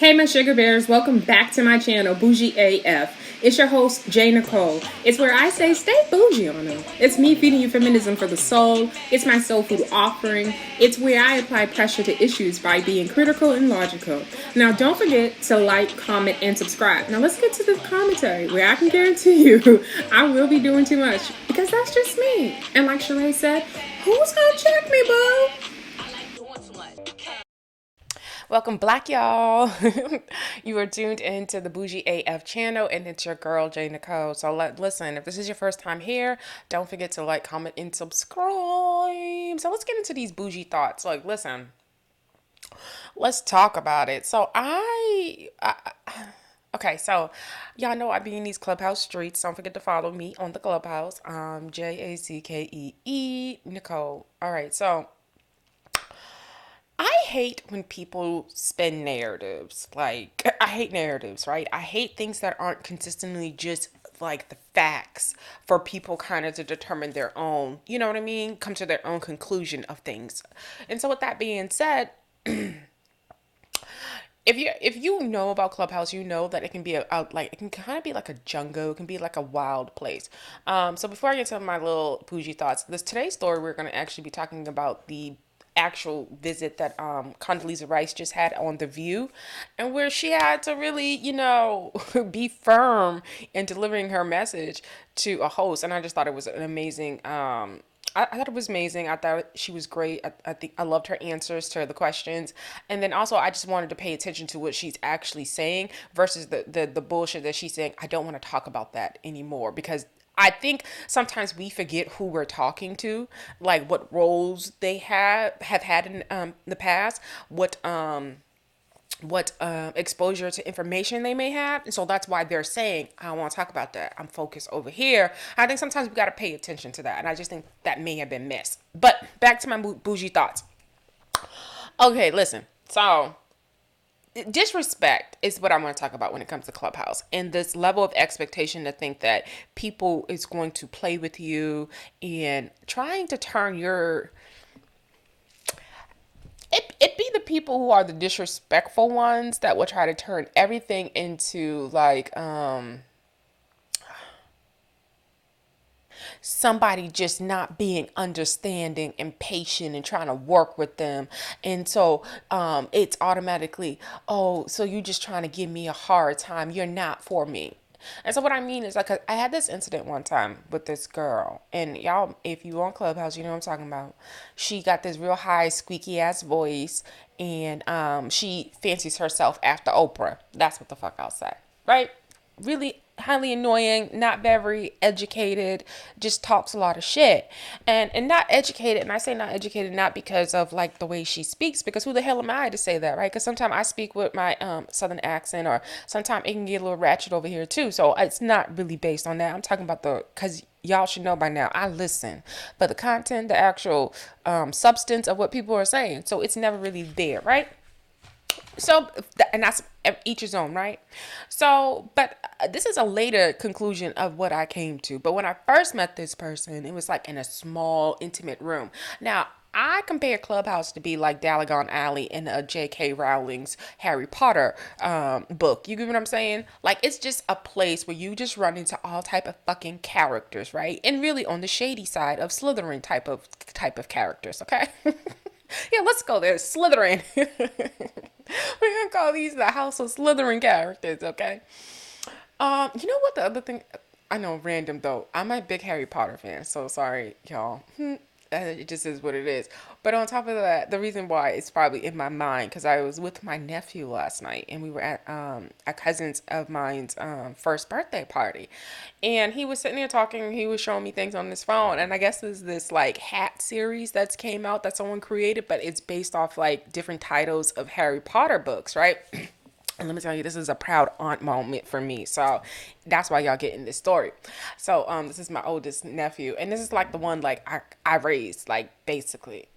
Hey my Shuga Bears, welcome back to my channel, Bougie AF. It's your host, Nicole. It's where I say stay bougie on them. It's me feeding you feminism for the soul. It's my soul food offering. It's where I apply pressure to issues by being critical and logical. Now don't forget to like, comment, and subscribe. Now let's get to the commentary where I can guarantee you I will be doing too much because that's just me. And like Sheree said, who's gonna check me, boo? Welcome, Black y'all. You are tuned into the Bougie AF channel, and it's your girl, Nicole. So listen, if this is your first time here, don't forget to like, comment, and subscribe. So let's get into these bougie thoughts. Like, listen, let's talk about it. So okay, so y'all know I be in these Clubhouse streets. Don't forget to follow me on the Clubhouse. JACKEE Nicole. All right, so I hate when people spin narratives. Like, I hate narratives, right? I hate things that aren't consistently just like the facts for people kind of to determine their own, you know what I mean? Come to their own conclusion of things. And so with that being said, if you know about Clubhouse, you know that it can be it can kind of be like a jungle. It can be like a wild place. So before I get to my little bougie thoughts, today's story, we're going to actually be talking about the actual visit that Condoleezza Rice just had on The View, and where she had to really, be firm in delivering her message to a host. And I just thought it was an amazing I thought it was amazing. I thought she was great. I think I loved her answers to the questions. And then also I just wanted to pay attention to what she's actually saying versus the bullshit that she's saying. I don't want to talk about that anymore because I think sometimes we forget who we're talking to, like what roles they have had in the past, what exposure to information they may have. And so that's why they're saying, I don't want to talk about that. I'm focused over here. I think sometimes we got to pay attention to that. And I just think that may have been missed. But back to my bougie thoughts. Okay, listen. So disrespect is what I want to talk about when it comes to Clubhouse, and this level of expectation to think that people is going to play with you and trying to turn it be the people who are the disrespectful ones that will try to turn everything into like somebody just not being understanding and patient and trying to work with them. And so it's automatically, oh, so you just trying to give me a hard time. You're not for me. And so what I mean is, like, I had this incident one time with this girl, and y'all, if you on Clubhouse, you know what I'm talking about. She got this real high, squeaky ass voice, and she fancies herself after Oprah. That's what the fuck I'll say, right? Really highly annoying, not very educated, just talks a lot of shit. And not educated, and I say not educated not because of like the way she speaks, because who the hell am I to say that, right? Because sometimes I speak with my southern accent, or sometimes it can get a little ratchet over here too. So it's not really based on that. I'm talking about because y'all should know by now, I listen, but the content, the actual substance of what people are saying, so it's never really there, right? So, and that's each his own, right? So, but this is a later conclusion of what I came to. But when I first met this person, it was like in a small, intimate room. Now, I compare Clubhouse to be like Diagon Alley in a J.K. Rowling's Harry Potter book. You get what I'm saying? Like, it's just a place where you just run into all type of fucking characters, right? And really on the shady side of Slytherin type of characters, okay? Yeah, let's go there. Slytherin. We're gonna call these the House of Slytherin characters, okay? You know what the other thing? I know, random though. I'm a big Harry Potter fan, so sorry, y'all. It just is what it is. But on top of that, the reason why it's probably in my mind, because I was with my nephew last night, and we were at a cousin's of mine's first birthday party, and he was sitting there talking, and he was showing me things on his phone, and I guess there's this like hat series that's came out that someone created, but it's based off like different titles of Harry Potter books, right? And let me tell you, this is a proud aunt moment for me. So that's why y'all getting this story. So this is my oldest nephew. And this is like the one like I raised, like basically.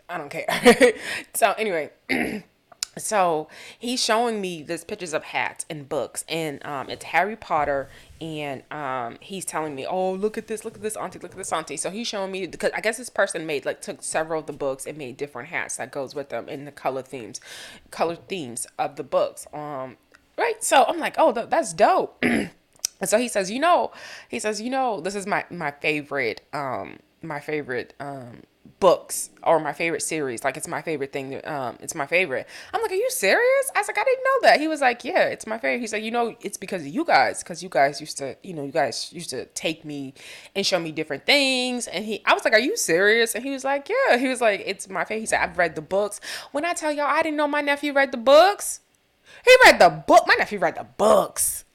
I don't care. So anyway, So he's showing me this pictures of hats and books, and it's Harry Potter, and he's telling me, oh, look at this, auntie, look at this, auntie. So he's showing me, because I guess this person made, like, took several of the books and made different hats that goes with them in the color themes of the books. Right. So I'm like, oh, that's dope. And so he says, this is my favorite, books, or my favorite series. Like, it's my favorite thing. It's my favorite. I'm like, are you serious? I was like, I didn't know that. He was like, yeah, it's my favorite. He's like, it's because of you guys, because you guys used to, take me and show me different things. And I was like, are you serious? And he was like, yeah. He was like, it's my favorite. He said, I've read the books. When I tell y'all, I didn't know my nephew read the books. He read the book. My nephew read the books.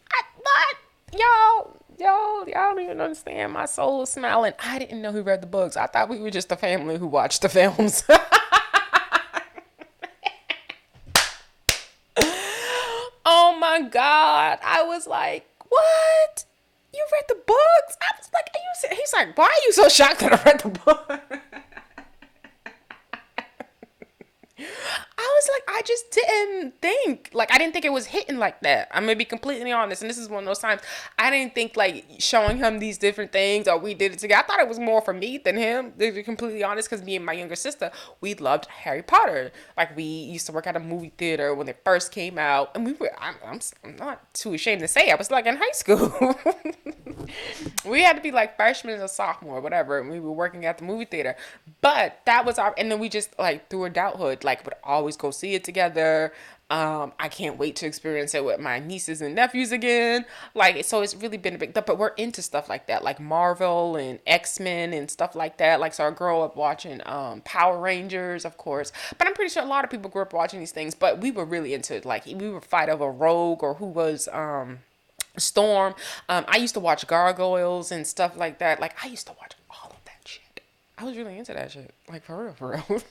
What? Y'all don't even understand. My soul is smiling. I didn't know he read the books. I thought we were just a family who watched the films. Oh my God. I was like, what? You read the books? I was like, are you serious? He's like, why are you so shocked that I read the book? I was like, I just didn't think. Like, I didn't think it was hitting like that. I'm going to be completely honest. And this is one of those times I didn't think, like, showing him these different things, or we did it together. I thought it was more for me than him, to be completely honest, because me and my younger sister, we loved Harry Potter. Like, we used to work at a movie theater when it first came out. And I'm not too ashamed to say, I was, like, in high school. We had to be, like, freshmen or sophomore, whatever. And we were working at the movie theater. But that was and then we just, like, through adulthood, like, would always go see it together. I can't wait to experience it with my nieces and nephews again. Like, so it's really been a big, but we're into stuff like that, like Marvel and X-Men and stuff like that. Like, so I grew up watching Power Rangers, of course, but I'm pretty sure a lot of people grew up watching these things, but we were really into it. Like, we would fight over Rogue, or who was Storm. I used to watch Gargoyles and stuff like that. Like, I used to watch all of that shit. I was really into that shit. Like, for real.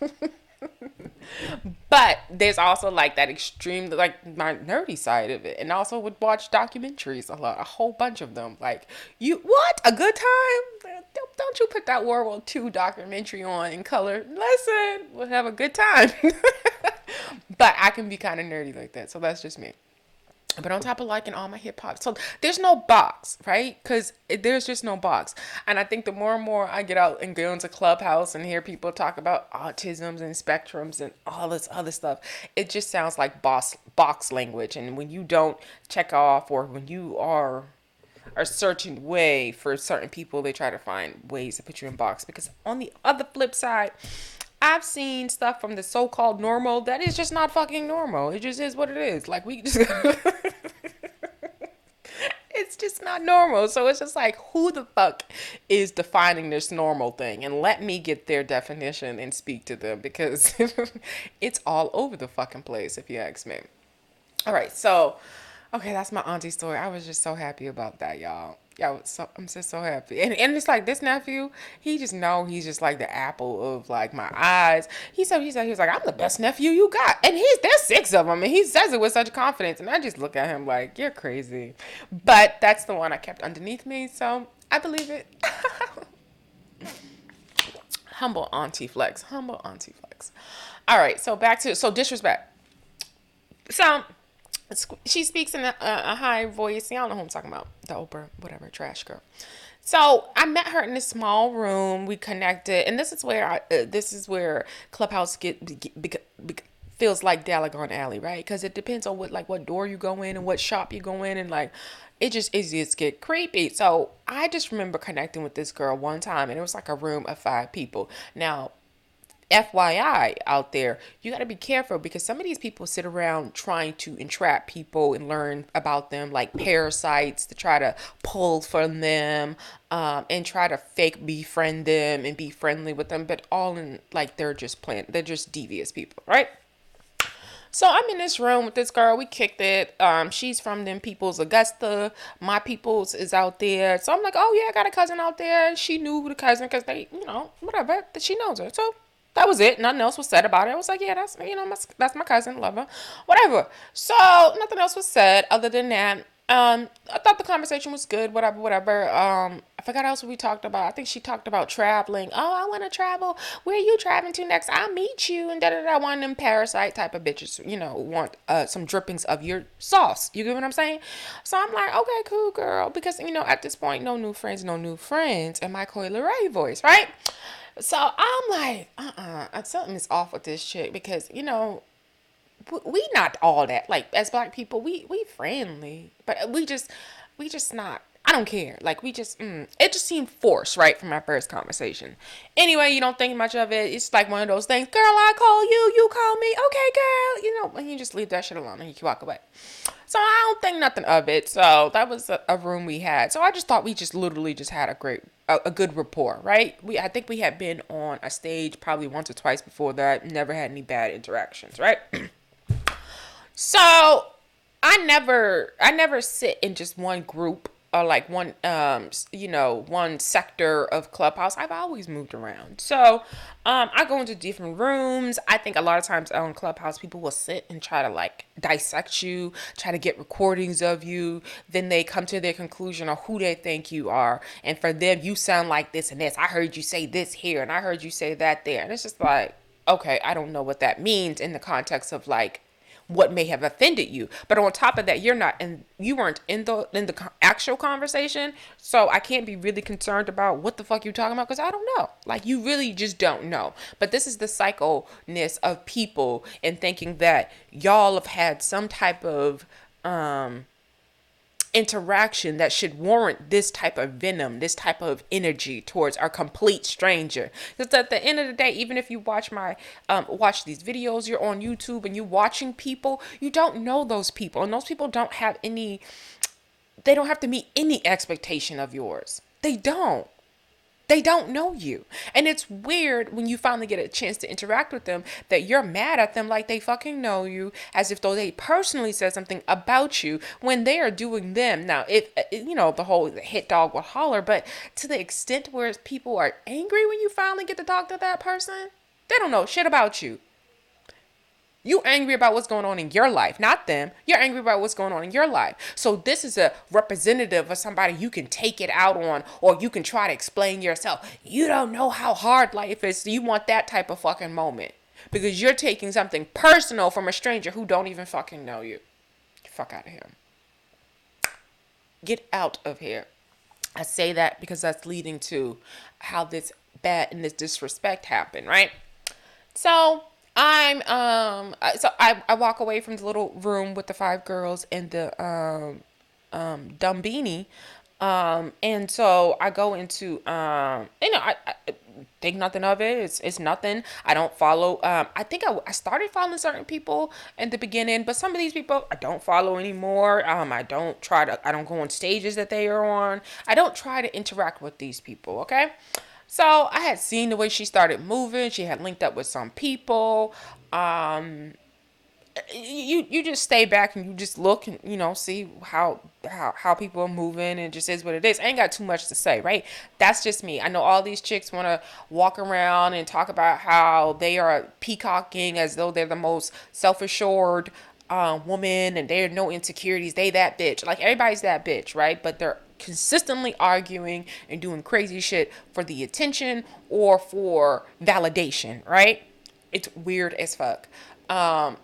But there's also, like, that extreme, like, my nerdy side of it, and also would watch documentaries a whole bunch of them. Like, a good time? Don't you put that World War II documentary on in color? Listen, we'll have a good time. But I can be kind of nerdy like that, so that's just me. But on top of liking all my hip hop, so there's no box, right? Because there's just no box. And I think the more and more I get out and go into Clubhouse and hear people talk about autisms and spectrums and all this other stuff, it just sounds like box language. And when you don't check off, or when you are a certain way for certain people, they try to find ways to put you in box. Because on the other flip side, I've seen stuff from the so-called normal that is just not fucking normal. It just is what it is. Like, we just it's just not normal. So it's just like, who the fuck is defining this normal thing? And let me get their definition and speak to them, because it's all over the fucking place, if you ask me. All right, so okay, that's my auntie story. I was just so happy about that, y'all. I'm just so happy. And it's like, this nephew, he's just like the apple of, like, my eyes. He was like, I'm the best nephew you got. And there's 6 of them, and he says it with such confidence. And I just look at him like, you're crazy. But that's the one I kept underneath me, so I believe it. Humble auntie flex. All right, so back to, disrespect. So she speaks in a high voice. Y'all know who I'm talking about. The Oprah, whatever, trash girl. So I met her in this small room. We connected, and this is where Clubhouse feels like Diagon Alley, right? Because it depends on what door you go in and what shop you go in, and like it just get creepy. So I just remember connecting with this girl one time, and it was like a room of 5 people. Now, FYI out there, you got to be careful, because some of these people sit around trying to entrap people and learn about them, like parasites, to try to pull from them, and try to fake befriend them and be friendly with them, but all in, like, they're just devious people, right? So I'm in this room with this girl. We kicked it. She's from them people's Augusta. My people's is out there. So I'm like, oh yeah, I got a cousin out there. She knew the cousin because they, whatever. She knows her. So that was it. Nothing else was said about it. I was like, yeah, that's my cousin. Love her. Whatever. So nothing else was said other than that. I thought the conversation was good, whatever, whatever. I forgot else we talked about. I think she talked about traveling. Oh, I want to travel. Where are you traveling to next? I'll meet you, and da da da. One of them parasite type of bitches, want some drippings of your sauce. You get what I'm saying? So I'm like, okay, cool, girl, because at this point, no new friends, no new friends, and my Coi Leray voice, right? So I'm like, something is off with this chick because we not all that. Like, as black people, we friendly, but we just not. I don't care. Like, it just seemed forced, right, from our first conversation. Anyway, you don't think much of it. It's like one of those things. Girl, I call you, you call me. Okay, girl. And you just leave that shit alone and you walk away. So I don't think nothing of it. So that was a room we had. So I just thought we just literally just had a good rapport, right? I think we had been on a stage probably once or twice before that. Never had any bad interactions, right? So I never sit in just one group or like one sector of Clubhouse. I've always moved around. So I go into different rooms. I think a lot of times on Clubhouse people will sit and try to like dissect you, try to get recordings of you. Then they come to their conclusion of who they think you are. And for them, you sound like this and this. I heard you say this here and I heard you say that there. And it's just like, okay, I don't know what that means in the context of like what may have offended you. But on top of that, you weren't in the actual conversation. So I can't be really concerned about what the fuck you talking about because I don't know. Like, you really just don't know. But this is the psycho-ness of people and thinking that y'all have had some type of interaction that should warrant this type of venom, this type of energy towards a complete stranger. Because at the end of the day, even if you watch watch these videos, you're on YouTube and you're watching people, you don't know those people, and those people don't have to meet any expectation of yours. They don't know you. And it's weird when you finally get a chance to interact with them that you're mad at them like they fucking know you, as if though they personally said something about you when they are doing them. Now, if the whole hit dog will holler, but to the extent where people are angry when you finally get to talk to that person, they don't know shit about you. You angry about what's going on in your life, not them. You're angry about what's going on in your life. So this is a representative of somebody you can take it out on, or you can try to explain yourself. You don't know how hard life is. So you want that type of fucking moment because you're taking something personal from a stranger who don't even fucking know you. Get the fuck out of here. Get out of here. I say that because that's leading to how this bad and this disrespect happened, right? So I walk away from the little room with the 5 girls and the dumb beanie. And so I go into I think nothing of it. It's nothing. I don't follow. I think I started following certain people in the beginning, but some of these people I don't follow anymore. I don't go on stages that they are on. I don't try to interact with these people. Okay. So I had seen the way she started moving. She had linked up with some people. You just stay back and you just look and see how people are moving, and it just is what it is. I ain't got too much to say, right? That's just me. I know all these chicks want to walk around and talk about how they are peacocking as though they're the most self-assured woman and there are no insecurities. They that bitch. Like, everybody's that bitch, right? But they're consistently arguing and doing crazy shit for the attention or for validation, right? It's weird as fuck. I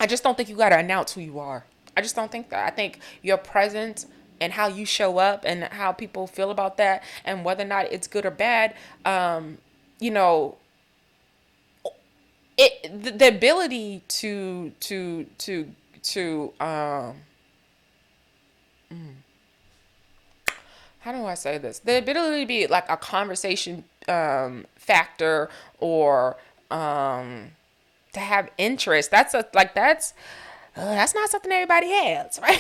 just don't think you gotta announce who you are. I just don't think that. I think your presence and how you show up and how people feel about that and whether or not it's good or bad, the ability to how do I say this? The ability to be like a conversation factor or to have interest. That's not something everybody has, right?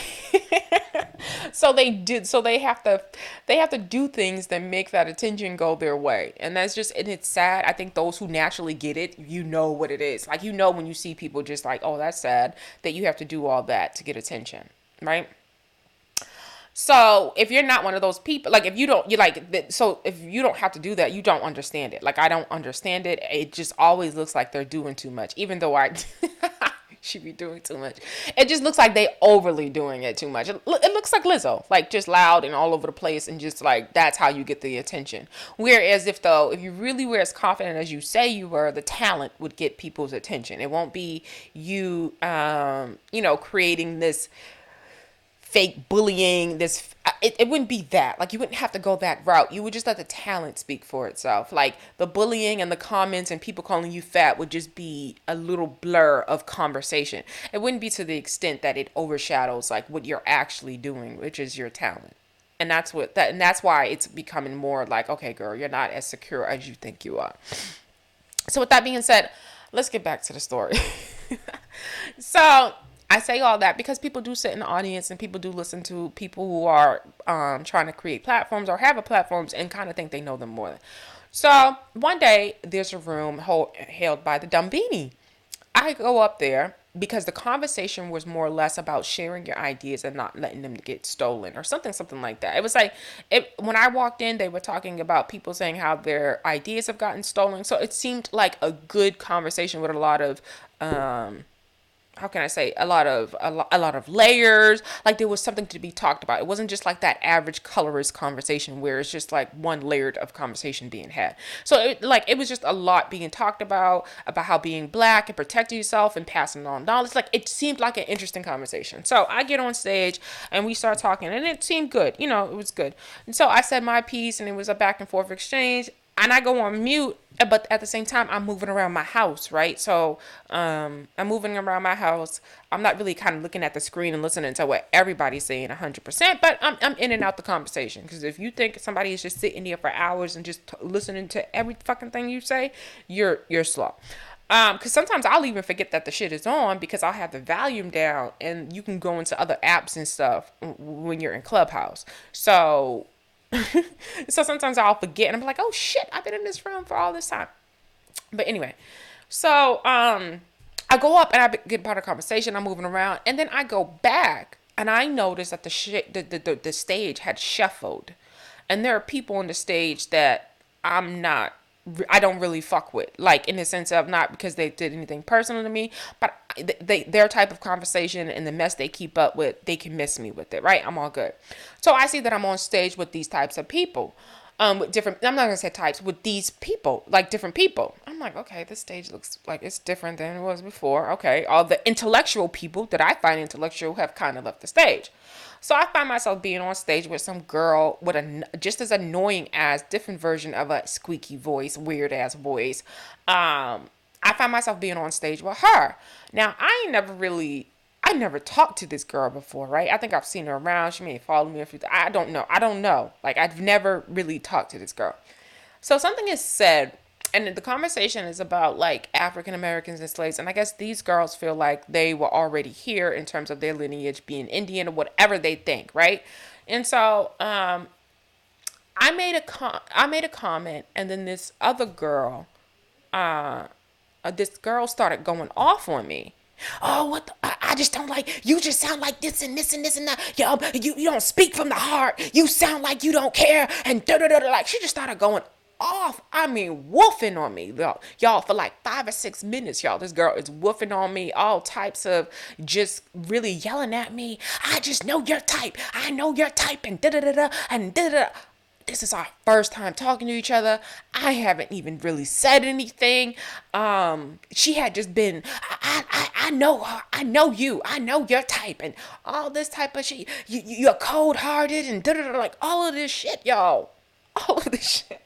So they have to do things that make that attention go their way. And it's sad. I think those who naturally get it, what it is. Like, when you see people just like, oh, that's sad that you have to do all that to get attention, right? So if you're not one of those people, like if you don't have to do that, you don't understand it. Like, I don't understand it. It just always looks like they're doing too much, even though She be doing too much. It just looks like they overly doing it too much. It looks like Lizzo, like just loud and all over the place, and just like that's how you get the attention. Whereas if you really were as confident as you say you were, the talent would get people's attention. It won't be you, creating this fake bullying, it wouldn't be that. Like, you wouldn't have to go that route. You would just let the talent speak for itself. Like, the bullying and the comments and people calling you fat would just be a little blur of conversation. It wouldn't be to the extent that it overshadows like what you're actually doing, which is your talent. And that's why it's becoming more like, okay, girl, you're not as secure as you think you are. So with that being said, let's get back to the story. So I say all that because people do sit in the audience and people do listen to people who are trying to create platforms or have a platforms and kind of think they know them more. So one day there's a room held by the Dumbini. I go up there because the conversation was more or less about sharing your ideas and not letting them get stolen or something like that. It was like, when I walked in, they were talking about people saying how their ideas have gotten stolen. So it seemed like a good conversation with a lot of, how can I say, a lot of layers. Like, there was something to be talked about. It wasn't just like that average colorist conversation where it's just like one layered of conversation being had. So it was just a lot being talked about how being black and protecting yourself and passing on knowledge. Like, it seemed like an interesting conversation. So I get on stage and we start talking and it seemed good. It was good. And so I said my piece and it was a back and forth exchange. And I go on mute, but at the same time, I'm moving around my house, right? So I'm moving around my house. I'm not really kind of looking at the screen and listening to what everybody's saying 100%, but I'm in and out the conversation. Because if you think somebody is just sitting there for hours and just listening to every fucking thing you say, you're slow. Because sometimes I'll even forget that the shit is on because I'll have the volume down and you can go into other apps and stuff when you're in Clubhouse. So sometimes I'll forget and I'm like, oh shit, I've been in this room for all this time. But anyway, so I go up and I get part of the conversation. I'm moving around and then I go back and I notice that the stage had shuffled, and there are people on the stage that I don't really fuck with, like in the sense of not because they did anything personal to me, but their type of conversation and the mess they keep up with, they can miss me with it, right? I'm all good. So I see that I'm on stage with these types of people, with different, I'm not gonna say types, with these people, like different people. I'm like, okay, this stage looks like it's different than it was before. Okay, all the intellectual people that I find intellectual have kind of left the stage. So I find myself being on stage with some girl with a just as annoying as different version of a squeaky voice, weird ass voice. I find myself being on stage with her. Now, I never talked to this girl before, right? I think I've seen her around. She may have followed me a few times. I don't know. Like, I've never really talked to this girl. So something is said, and the conversation is about like African Americans and slaves. And I guess these girls feel like they were already here in terms of their lineage being Indian or whatever they think, right? And so I made a comment, and then this other girl, this girl started going off on me. Oh, what I just don't like, you just sound like this and this and this and that. Yo, you don't speak from the heart. You sound like you don't care. And like, she just started going off. I mean, woofing on me, y'all, for like 5 or 6 minutes, y'all. This girl is woofing on me, all types of just really yelling at me. I just know your type. I know your type, and and This is our first time talking to each other. I haven't even really said anything. She had just been, I know her. I know you. I know your type, and all this type of shit. You're cold-hearted and like all of this shit, y'all. All of this shit.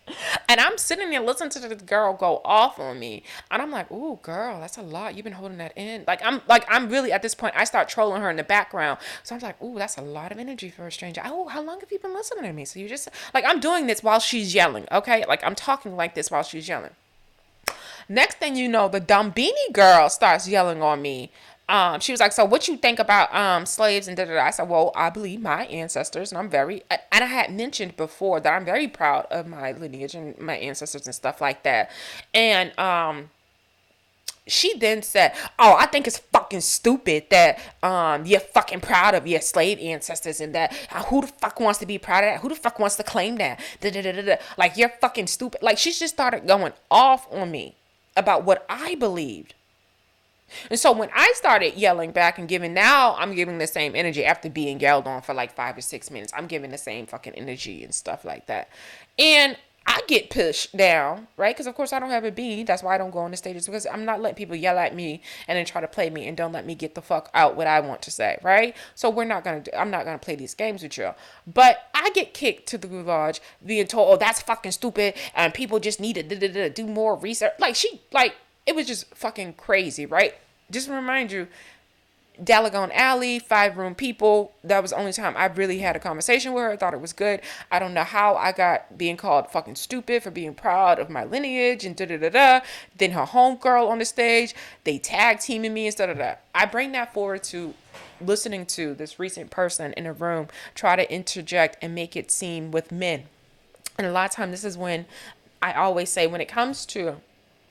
And I'm sitting there listening to this girl go off on me. And I'm like, ooh, girl, that's a lot. You've been holding that in. I'm really, at this point, I start trolling her in the background. So I'm like, ooh, that's a lot of energy for a stranger. Oh, how long have you been listening to me? So you just, like, I'm doing this while she's yelling, okay? Like, I'm talking like this while she's yelling. Next thing you know, the Dumbini girl starts yelling on me. She was like, so what you think about slaves and da-da-da? I said, well, I believe my ancestors, and and I had mentioned before that I'm very proud of my lineage and my ancestors and stuff like that. And she then said, oh, I think it's fucking stupid that you're fucking proud of your slave ancestors, and that who the fuck wants to be proud of that? Who the fuck wants to claim that? Da-da-da-da-da. Like, you're fucking stupid. Like, she just started going off on me about what I believed. And so when I started yelling back and giving, now I'm giving the same energy after being yelled on for like 5 or 6 minutes. I'm giving the same fucking energy and stuff like that. And I get pushed down, right? Because of course I don't have a B. That's why I don't go on the stages, because I'm not letting people yell at me and then try to play me and don't let me get the fuck out what I want to say, right? So I'm not gonna play these games with you. But I get kicked to the garage being told, oh, that's fucking stupid, and people just need to do more research. It was just fucking crazy, right? Just to remind you, Dalagon Alley, 5 room people. That was the only time I really had a conversation with her. I thought it was good. I don't know how I got being called fucking stupid for being proud of my lineage and da-da-da-da. Then her homegirl on the stage, they tag teaming me and da-da-da. I bring that forward to listening to this recent person in a room try to interject and make it seem with men. And a lot of times this is when I always say, when it comes to,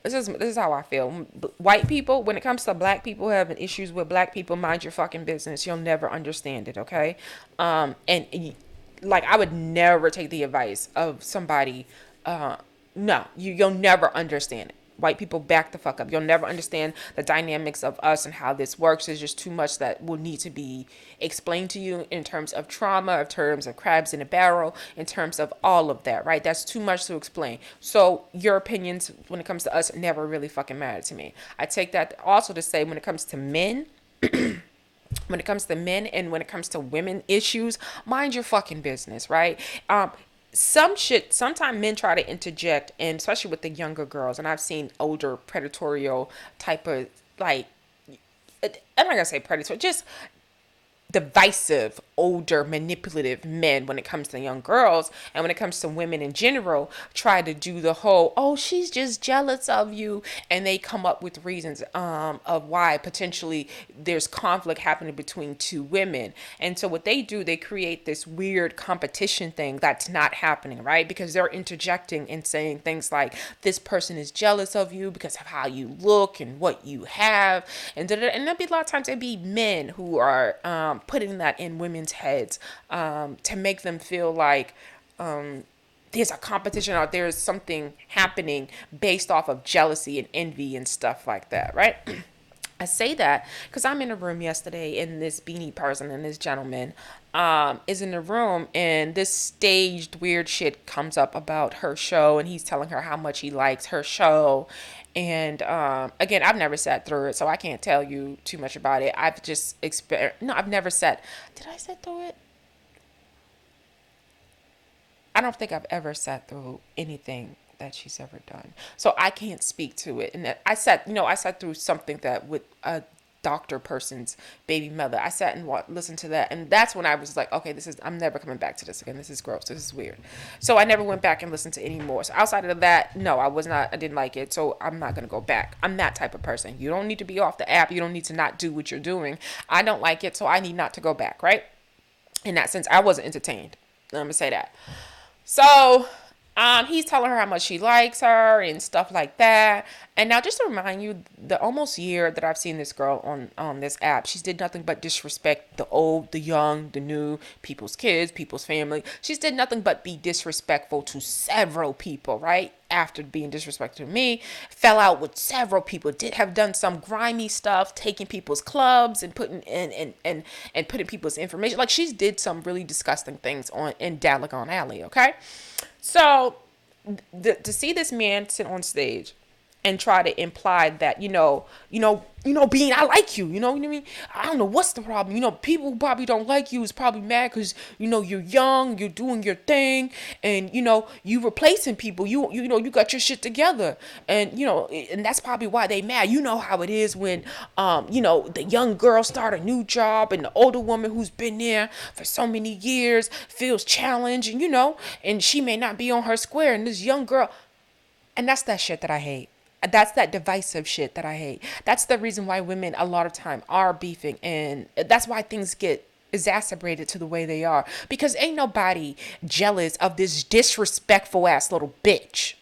this is how I feel. White people, when it comes to black people having issues with black people, mind your fucking business. You'll never understand it, okay? Like, I would never take the advice of somebody. No, you'll never understand it. White people, back the fuck up. You'll never understand the dynamics of us and how this works. There's just too much that will need to be explained to you in terms of trauma, in terms of crabs in a barrel, in terms of all of that, right? That's too much to explain. So your opinions when it comes to us never really fucking matter to me. I take that also to say, when it comes to men, when it comes to men and when it comes to women issues, mind your fucking business, right? Sometimes men try to interject, and especially with the younger girls, and I've seen older predatorial type of, like, I'm not gonna say predatory, just divisive, older, manipulative men when it comes to young girls, and when it comes to women in general, try to do the whole, oh, she's just jealous of you, and they come up with reasons of why potentially there's conflict happening between two women. And so what they do, they create this weird competition thing that's not happening, right? Because they're interjecting and saying things like, this person is jealous of you because of how you look and what you have, and there'll be a lot of times it'd be men who are putting that in women's heads to make them feel like there's a competition out there, is something happening based off of jealousy and envy and stuff like that, right? I say that because I'm in a room yesterday, and this beanie person and this gentleman is in the room, and this staged weird shit comes up about her show, and he's telling her how much he likes her show. And again, I've never sat through it, so I can't tell you too much about it. I've just I've never sat. Did I sit through it? I don't think I've ever sat through anything that she's ever done, so I can't speak to it. And I sat through something that with a doctor person's baby mother. I sat and listened to that, and that's when I was like, okay, I'm never coming back to this again. This is gross. This is weird. So I never went back and listened to any more. So outside of that, no, I didn't like it, so I'm not gonna go back. I'm that type of person. You don't need to be off the app. You don't need to not do what you're doing. I don't like it, so I need not to go back, right? In that sense, I wasn't entertained. I'm gonna say that. So he's telling her how much he likes her and stuff like that. And now, just to remind you, the almost year that I've seen this girl on this app, she's did nothing but disrespect the old, the young, the new, people's kids, people's family. She's did nothing but be disrespectful to several people, right? After being disrespectful to me, fell out with several people, did have done some grimy stuff, taking people's clubs and putting and putting people's information. Like, she's did some really disgusting things in Dalagon Alley, okay? So to see this man sit on stage and try to imply that, Bean, I like you, you know what I mean? I don't know what's the problem. People who probably don't like you is probably mad because, you're young, you're doing your thing, and, you replacing people. You got your shit together, and, and that's probably why they mad. You know how it is when, the young girl start a new job, and the older woman who's been there for so many years feels challenged, and she may not be on her square, and this young girl, and that's that shit that I hate. That's that divisive shit that I hate. That's the reason why women a lot of time are beefing, and that's why things get exacerbated to the way they are, because ain't nobody jealous of this disrespectful ass little bitch.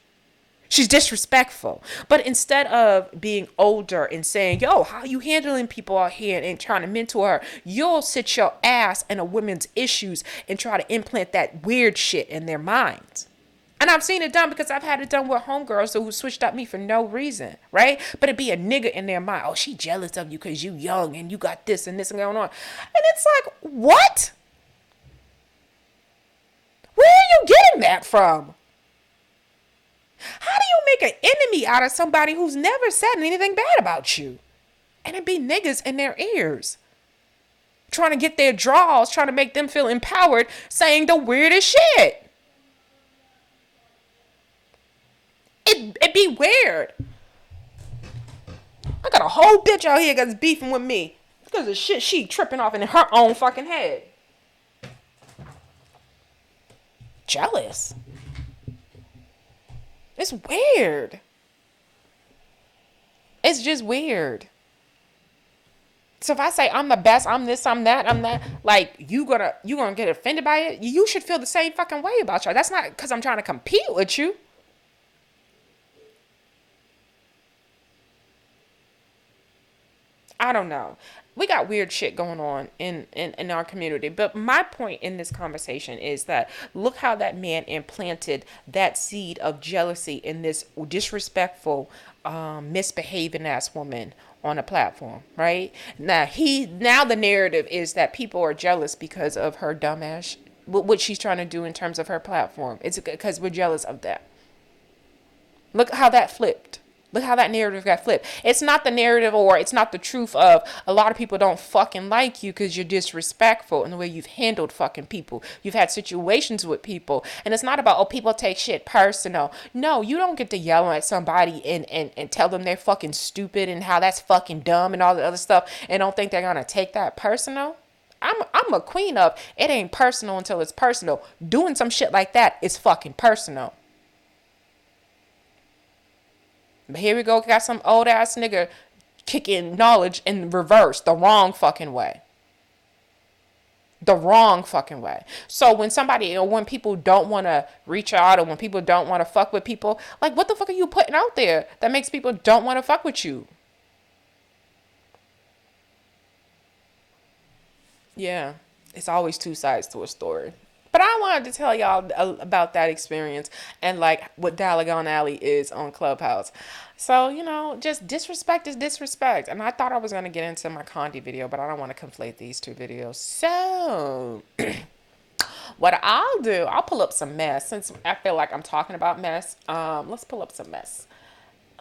She's disrespectful. But instead of being older and saying, yo, how you handling people out here and trying to mentor her, you'll sit your ass in a women's issues and try to implant that weird shit in their minds. And I've seen it done because I've had it done with homegirls who switched up me for no reason, right? But it'd be a nigga in their mind. Oh, she jealous of you because you young and you got this and this and going on. And it's like, what? Where are you getting that from? How do you make an enemy out of somebody who's never said anything bad about you? And it be niggas in their ears. Trying to get their draws, trying to make them feel empowered, saying the weirdest shit. It be weird. I got a whole bitch out here that's beefing with me because of shit she tripping off in her own fucking head. Jealous. It's weird. It's just weird. So if I say I'm the best, I'm this, I'm that, like you gonna get offended by it, you should feel the same fucking way about you. That's not because I'm trying to compete with you. I don't know. We got weird shit going on in our community. But my point in this conversation is that look how that man implanted that seed of jealousy in this disrespectful, misbehaving ass woman on a platform, right? Now the narrative is that people are jealous because of her dumbass, what she's trying to do in terms of her platform. It's because we're jealous of that. Look how that flipped. Look how that narrative got flipped. It's not the narrative or it's not the truth of a lot of people don't fucking like you because you're disrespectful in the way you've handled fucking people. You've had situations with people. And it's not about, oh, people take shit personal. No, you don't get to yell at somebody and tell them they're fucking stupid and how that's fucking dumb and all the other stuff and don't think they're going to take that personal. I'm a queen of it ain't personal until it's personal. Doing some shit like that is fucking personal. But here we go, got some old ass nigga kicking knowledge in reverse, the wrong fucking way. The wrong fucking way. So when people don't want to reach out or when people don't want to fuck with people, like what the fuck are you putting out there that makes people don't want to fuck with you? Yeah, it's always two sides to a story. But I wanted to tell y'all about that experience and like what Diagon Alley is on Clubhouse. So, just disrespect is disrespect. And I thought I was going to get into my Condi video, but I don't want to conflate these two videos. So, what I'll do, I'll pull up some mess. Since I feel like I'm talking about mess, let's pull up some mess.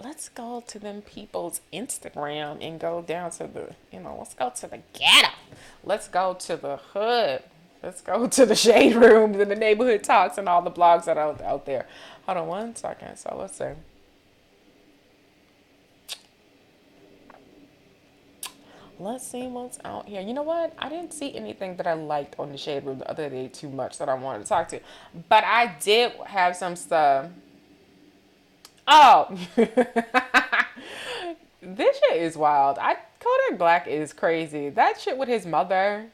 Let's go to them people's Instagram and go down to let's go to the ghetto. Let's go to the hood. Let's go to the shade rooms and the neighborhood talks and all the blogs that are out there. Hold on one second. So let's see. Let's see what's out here. You know what? I didn't see anything that I liked on the shade room the other day too much that I wanted to talk to. But I did have some stuff. Oh. This shit is wild. Kodak Black is crazy. That shit with his mother.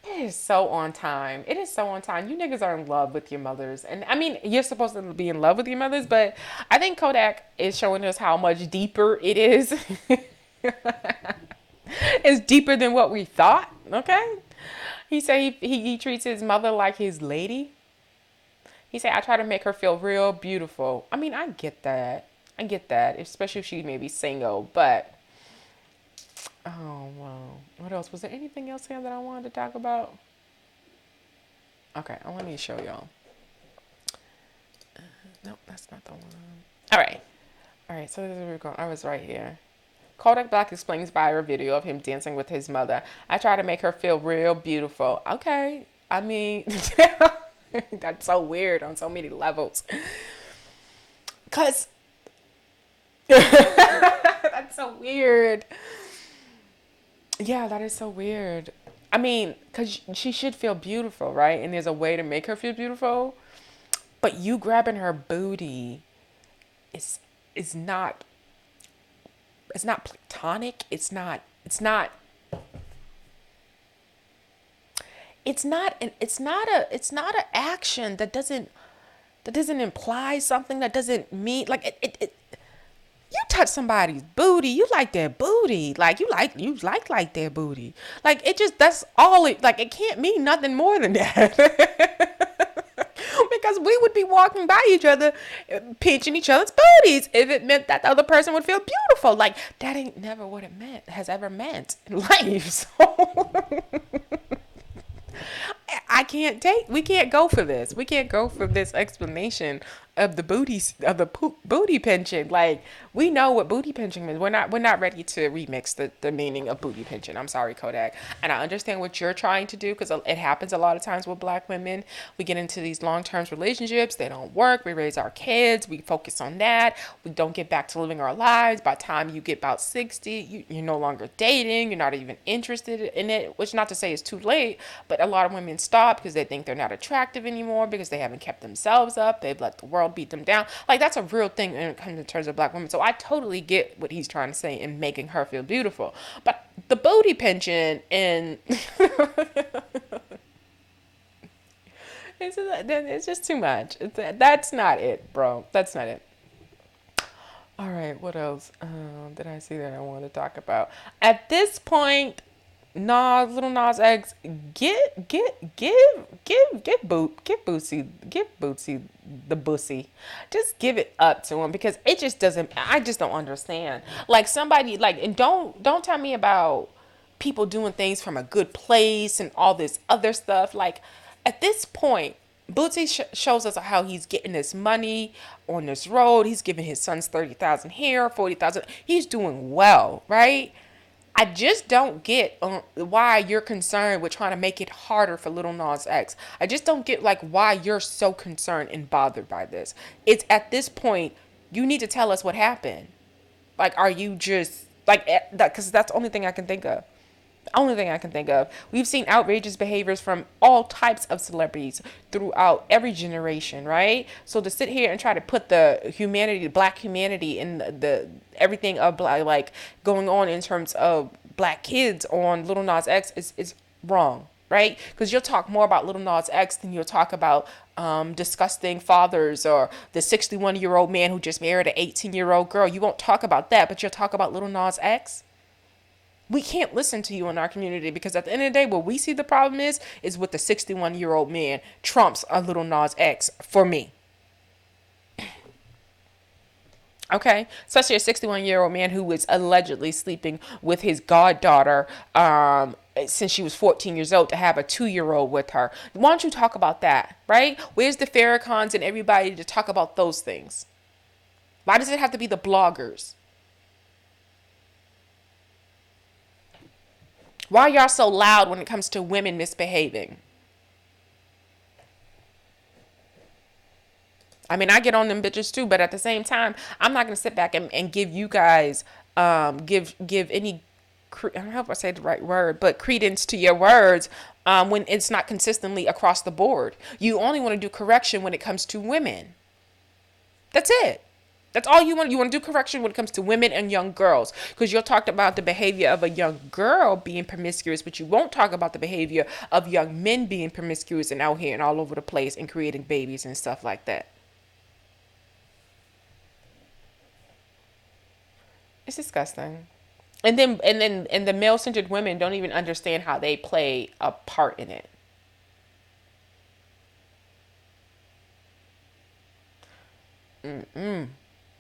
It is so on time. It is so on time. You niggas are in love with your mothers. And I mean, you're supposed to be in love with your mothers, but I think Kodak is showing us how much deeper it is. It's deeper than what we thought, okay? He said he treats his mother like his lady. He said, I try to make her feel real beautiful. I mean, I get that. Especially if she may be single, but... Oh, wow. What else? Was there anything else here that I wanted to talk about? Okay, I want to show y'all. Nope, that's not the one. All right, so this is where we're going. I was right here. Kodak Black explains viral video of him dancing with his mother. I try to make her feel real beautiful. Okay, I mean, that's so weird on so many levels. Because that's so weird. Yeah, that is so weird. I mean, because she should feel beautiful, right? And there's a way to make her feel beautiful. But you grabbing her booty is not... It's not platonic. It's not an action that doesn't imply something, that doesn't mean like it. You touch somebody's booty, you like their booty, like you like their booty, like it just, that's all it, like it can't mean nothing more than that. because we would be walking by each other, pinching each other's booties if it meant that the other person would feel beautiful. Like, that ain't never what it has ever meant in life. So we can't go for this. We can't go for this explanation of the booty pinching. Like, we know what booty pinching means. We're not ready to remix the meaning of booty pinching. I'm sorry, Kodak. And I understand what you're trying to do, because it happens a lot of times with Black women. We get into these long-term relationships. They don't work. We raise our kids. We focus on that. We don't get back to living our lives. By the time you get about 60, you're no longer dating. You're not even interested in it, which, not to say it's too late, but a lot of women stop because they think they're not attractive anymore, because they haven't kept themselves up. They've let the world beat them down. Like, that's a real thing in terms of Black women. So I totally get what he's trying to say in making her feel beautiful. But the booty pinching and it's just too much. That's not it, bro. That's not it. All right, what else did I see that I wanted to talk about? At this point, Little Nas X, give Bootsy the bussy. Just give it up to him, because it just doesn't. I just don't understand. Like, somebody, like, and don't tell me about people doing things from a good place and all this other stuff. Like, at this point, Bootsy shows us how he's getting this money on this road. He's giving his sons 30,000 here, 40,000. He's doing well, right? I just don't get why you're concerned with trying to make it harder for Little Nas X. I just don't get, like, why you're so concerned and bothered by this. It's at this point, you need to tell us what happened. Like, are you just like that? Because that's the only thing I can think of. Only thing I can think of. We've seen outrageous behaviors from all types of celebrities throughout every generation, right? So to sit here and try to put the humanity, Black humanity, and the everything of like going on in terms of Black kids on Little Nas X is wrong, right? Because you'll talk more about Little Nas X than you'll talk about disgusting fathers, or the 61-year-old man who just married an 18-year-old girl. You won't talk about that, but you'll talk about Little Nas X. We can't listen to you in our community, because at the end of the day, what we see the problem is with the 61-year-old man trumps a Little Nas X for me. Okay, especially a 61-year-old man who was allegedly sleeping with his goddaughter since she was 14 years old, to have a 2-year-old with her. Why don't you talk about that, right? Where's the Farrakhan's and everybody to talk about those things? Why does it have to be the bloggers? Why are y'all so loud when it comes to women misbehaving? I mean, I get on them bitches too, but at the same time, I'm not going to sit back and give you guys, give any, I don't know if I say the right word, but credence to your words when it's not consistently across the board. You only want to do correction when it comes to women. That's it. That's all you want. You want to do correction when it comes to women and young girls, because you'll talk about the behavior of a young girl being promiscuous, but you won't talk about the behavior of young men being promiscuous and out here and all over the place and creating babies and stuff like that. It's disgusting. And the male-centered women don't even understand how they play a part in it.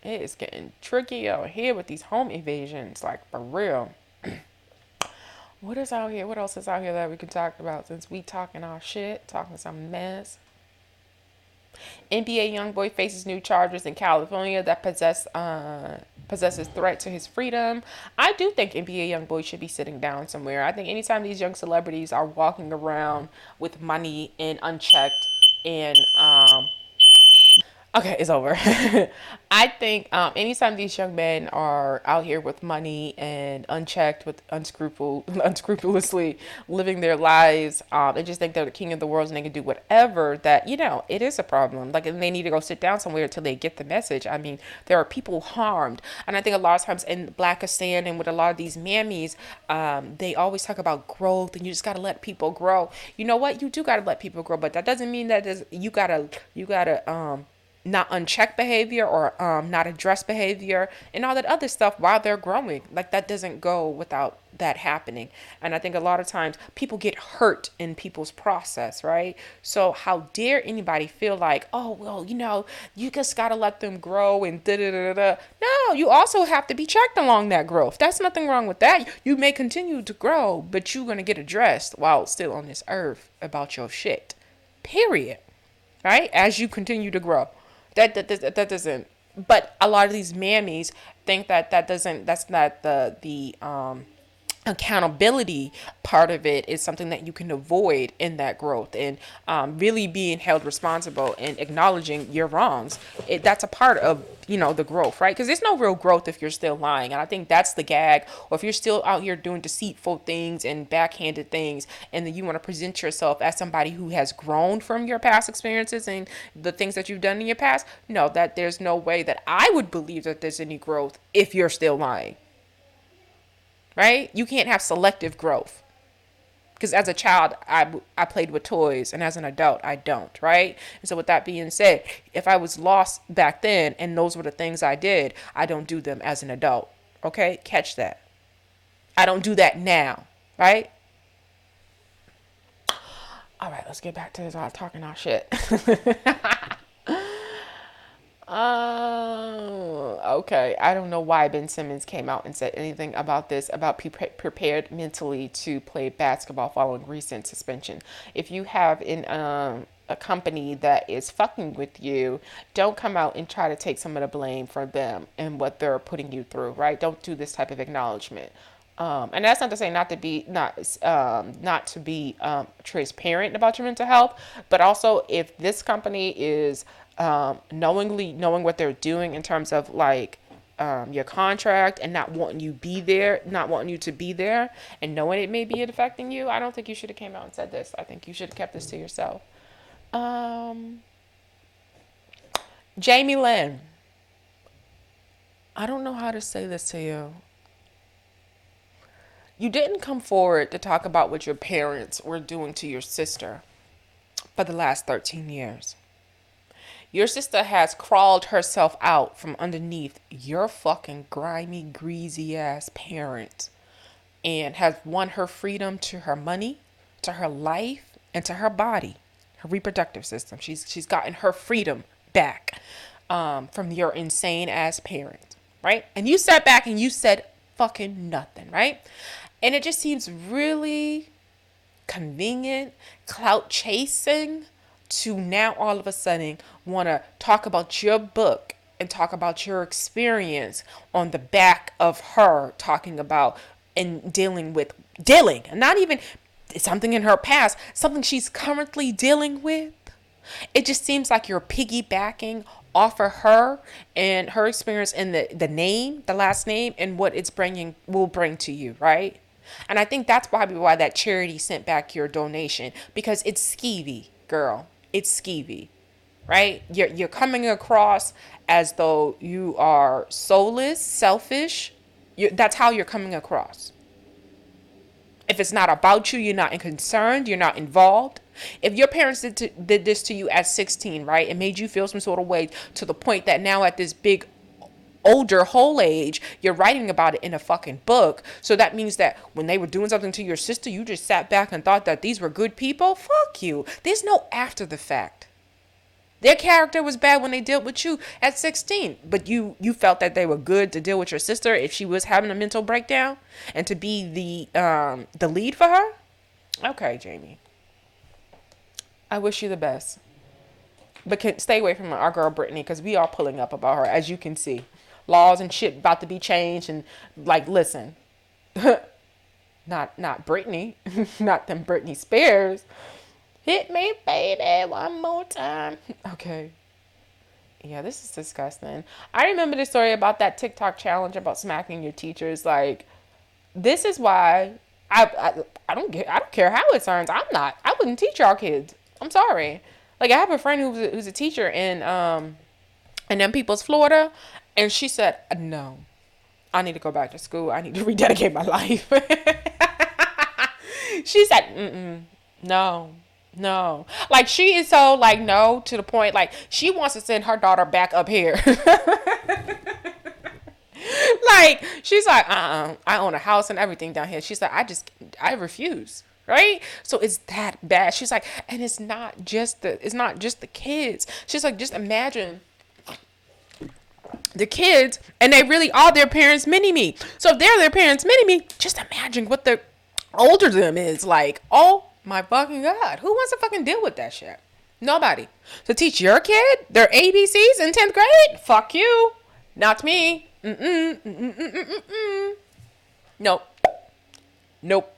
It is getting tricky out here with these home invasions, like, for real. What is out here? What else is out here that we can talk about, since we talking our shit, talking some mess? NBA YoungBoy faces new charges in California that possesses threat to his freedom. I do think NBA YoungBoy should be sitting down somewhere. I think anytime these young celebrities are walking around with money and unchecked and okay, it's over. I think anytime these young men are out here with money and unchecked, with unscrupulously living their lives, they just think they're the king of the world and they can do whatever, that, it is a problem. Like, and they need to go sit down somewhere until they get the message. I mean, there are people harmed. And I think a lot of times in Blackistan and with a lot of these mammies, they always talk about growth, and you just got to let people grow. You know what? You do got to let people grow, but that doesn't mean that you gotta not uncheck behavior or not address behavior and all that other stuff while they're growing. Like, that doesn't go without that happening. And I think a lot of times people get hurt in people's process, right? So how dare anybody feel like, oh, well, you just got to let them grow and da da da da. No, you also have to be checked along that growth. That's nothing wrong with that. You may continue to grow, but you're going to get addressed while still on this earth about your shit. Period. Right? As you continue to grow. That doesn't, but a lot of these mammies think that's not the accountability part of it is something that you can avoid in that growth, and really being held responsible and acknowledging your wrongs. That's a part of the growth, right? Because there's no real growth if you're still lying, and I think that's the gag. Or if you're still out here doing deceitful things and backhanded things, and then you want to present yourself as somebody who has grown from your past experiences and the things that you've done in your past. No, that there's no way that I would believe that there's any growth if you're still lying. Right? You can't have selective growth. Because as a child, I played with toys, and as an adult, I don't, right? And so with that being said, if I was lost back then and those were the things I did, I don't do them as an adult, okay? Catch that. I don't do that now, right? All right, let's get back to this talking our shit. Okay. I don't know why Ben Simmons came out and said anything about this, about prepared mentally to play basketball following recent suspension. If you have a company that is fucking with you, don't come out and try to take some of the blame for them and what they're putting you through, right? Don't do this type of acknowledgement. And that's not to say not to be transparent about your mental health, but also if this company is knowing what they're doing in terms of like your contract and not wanting you to be there, and knowing it may be affecting you, I don't think you should have came out and said this. I think you should have kept this to yourself. Jamie Lynn, I don't know how to say this to you. You didn't come forward to talk about what your parents were doing to your sister for the last 13 years. Your sister has crawled herself out from underneath your fucking grimy, greasy ass parent and has won her freedom to her money, to her life, and to her body, her reproductive system. She's gotten her freedom back from your insane ass parent, right? And you sat back and you said fucking nothing, right? And it just seems really convenient, clout chasing, to now all of a sudden want to talk about your book and talk about your experience on the back of her talking about and dealing, and not even something in her past, something she's currently dealing with. It just seems like you're piggybacking off of her and her experience and the last name and what will bring to you, right? And I think that's probably why that charity sent back your donation, because it's skeevy, girl. It's skeevy, right? You're coming across as though you are soulless, selfish. That's how you're coming across. If it's not about you, you're not concerned, you're not involved. If your parents did this to you at 16, right, and made you feel some sort of way to the point that now at this big older whole age, you're writing about it in a fucking book. So that means that when they were doing something to your sister, you just sat back and thought that these were good people? Fuck you. There's no after the fact. Their character was bad when they dealt with you at 16, but you felt that they were good to deal with your sister if she was having a mental breakdown and to be the lead for her? Okay, Jamie. I wish you the best. But stay away from our girl Brittany, because we are pulling up about her, as you can see. Laws and shit about to be changed, and like, listen, not Britney, not them Britney Spears. Hit me, baby, one more time. Okay. Yeah, this is disgusting. I remember the story about that TikTok challenge about smacking your teachers. Like, this is why I don't care how it sounds. I wouldn't teach y'all kids. I'm sorry. Like, I have a friend who's a teacher in them people's Florida, and she said, no, I need to go back to school. I need to rededicate my life. She said, no. Like, she is so, like, no, to the point, like, she wants to send her daughter back up here. she's like, I own a house and everything down here. She's like, I refuse. Right? So it's that bad. She's like, and it's not just the kids. She's like, just imagine the kids, and they really are their parents' mini me. So if they're their parents' mini me, just imagine what the older them is like. Oh my fucking God. Who wants to fucking deal with that shit? Nobody. To teach your kid their ABCs in 10th grade? Fuck you. Not me. Nope. Nope.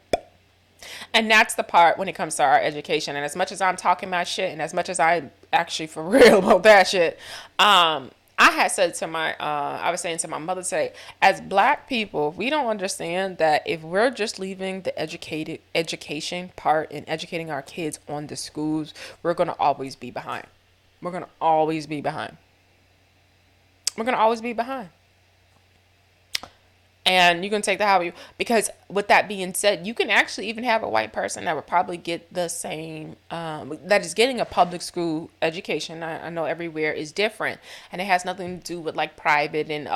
And that's the part when it comes to our education. And as much as I'm talking my shit, and as much as I'm actually for real about that shit, I had said to I was saying to my mother today, as black people, we don't understand that if we're just leaving the education part and educating our kids on the schools, we're going to always be behind. We're going to always be behind. We're going to always be behind. And you can take that how you, because with that being said, you can actually even have a white person that would probably get the same, that is getting a public school education. I know everywhere is different, and it has nothing to do with like private and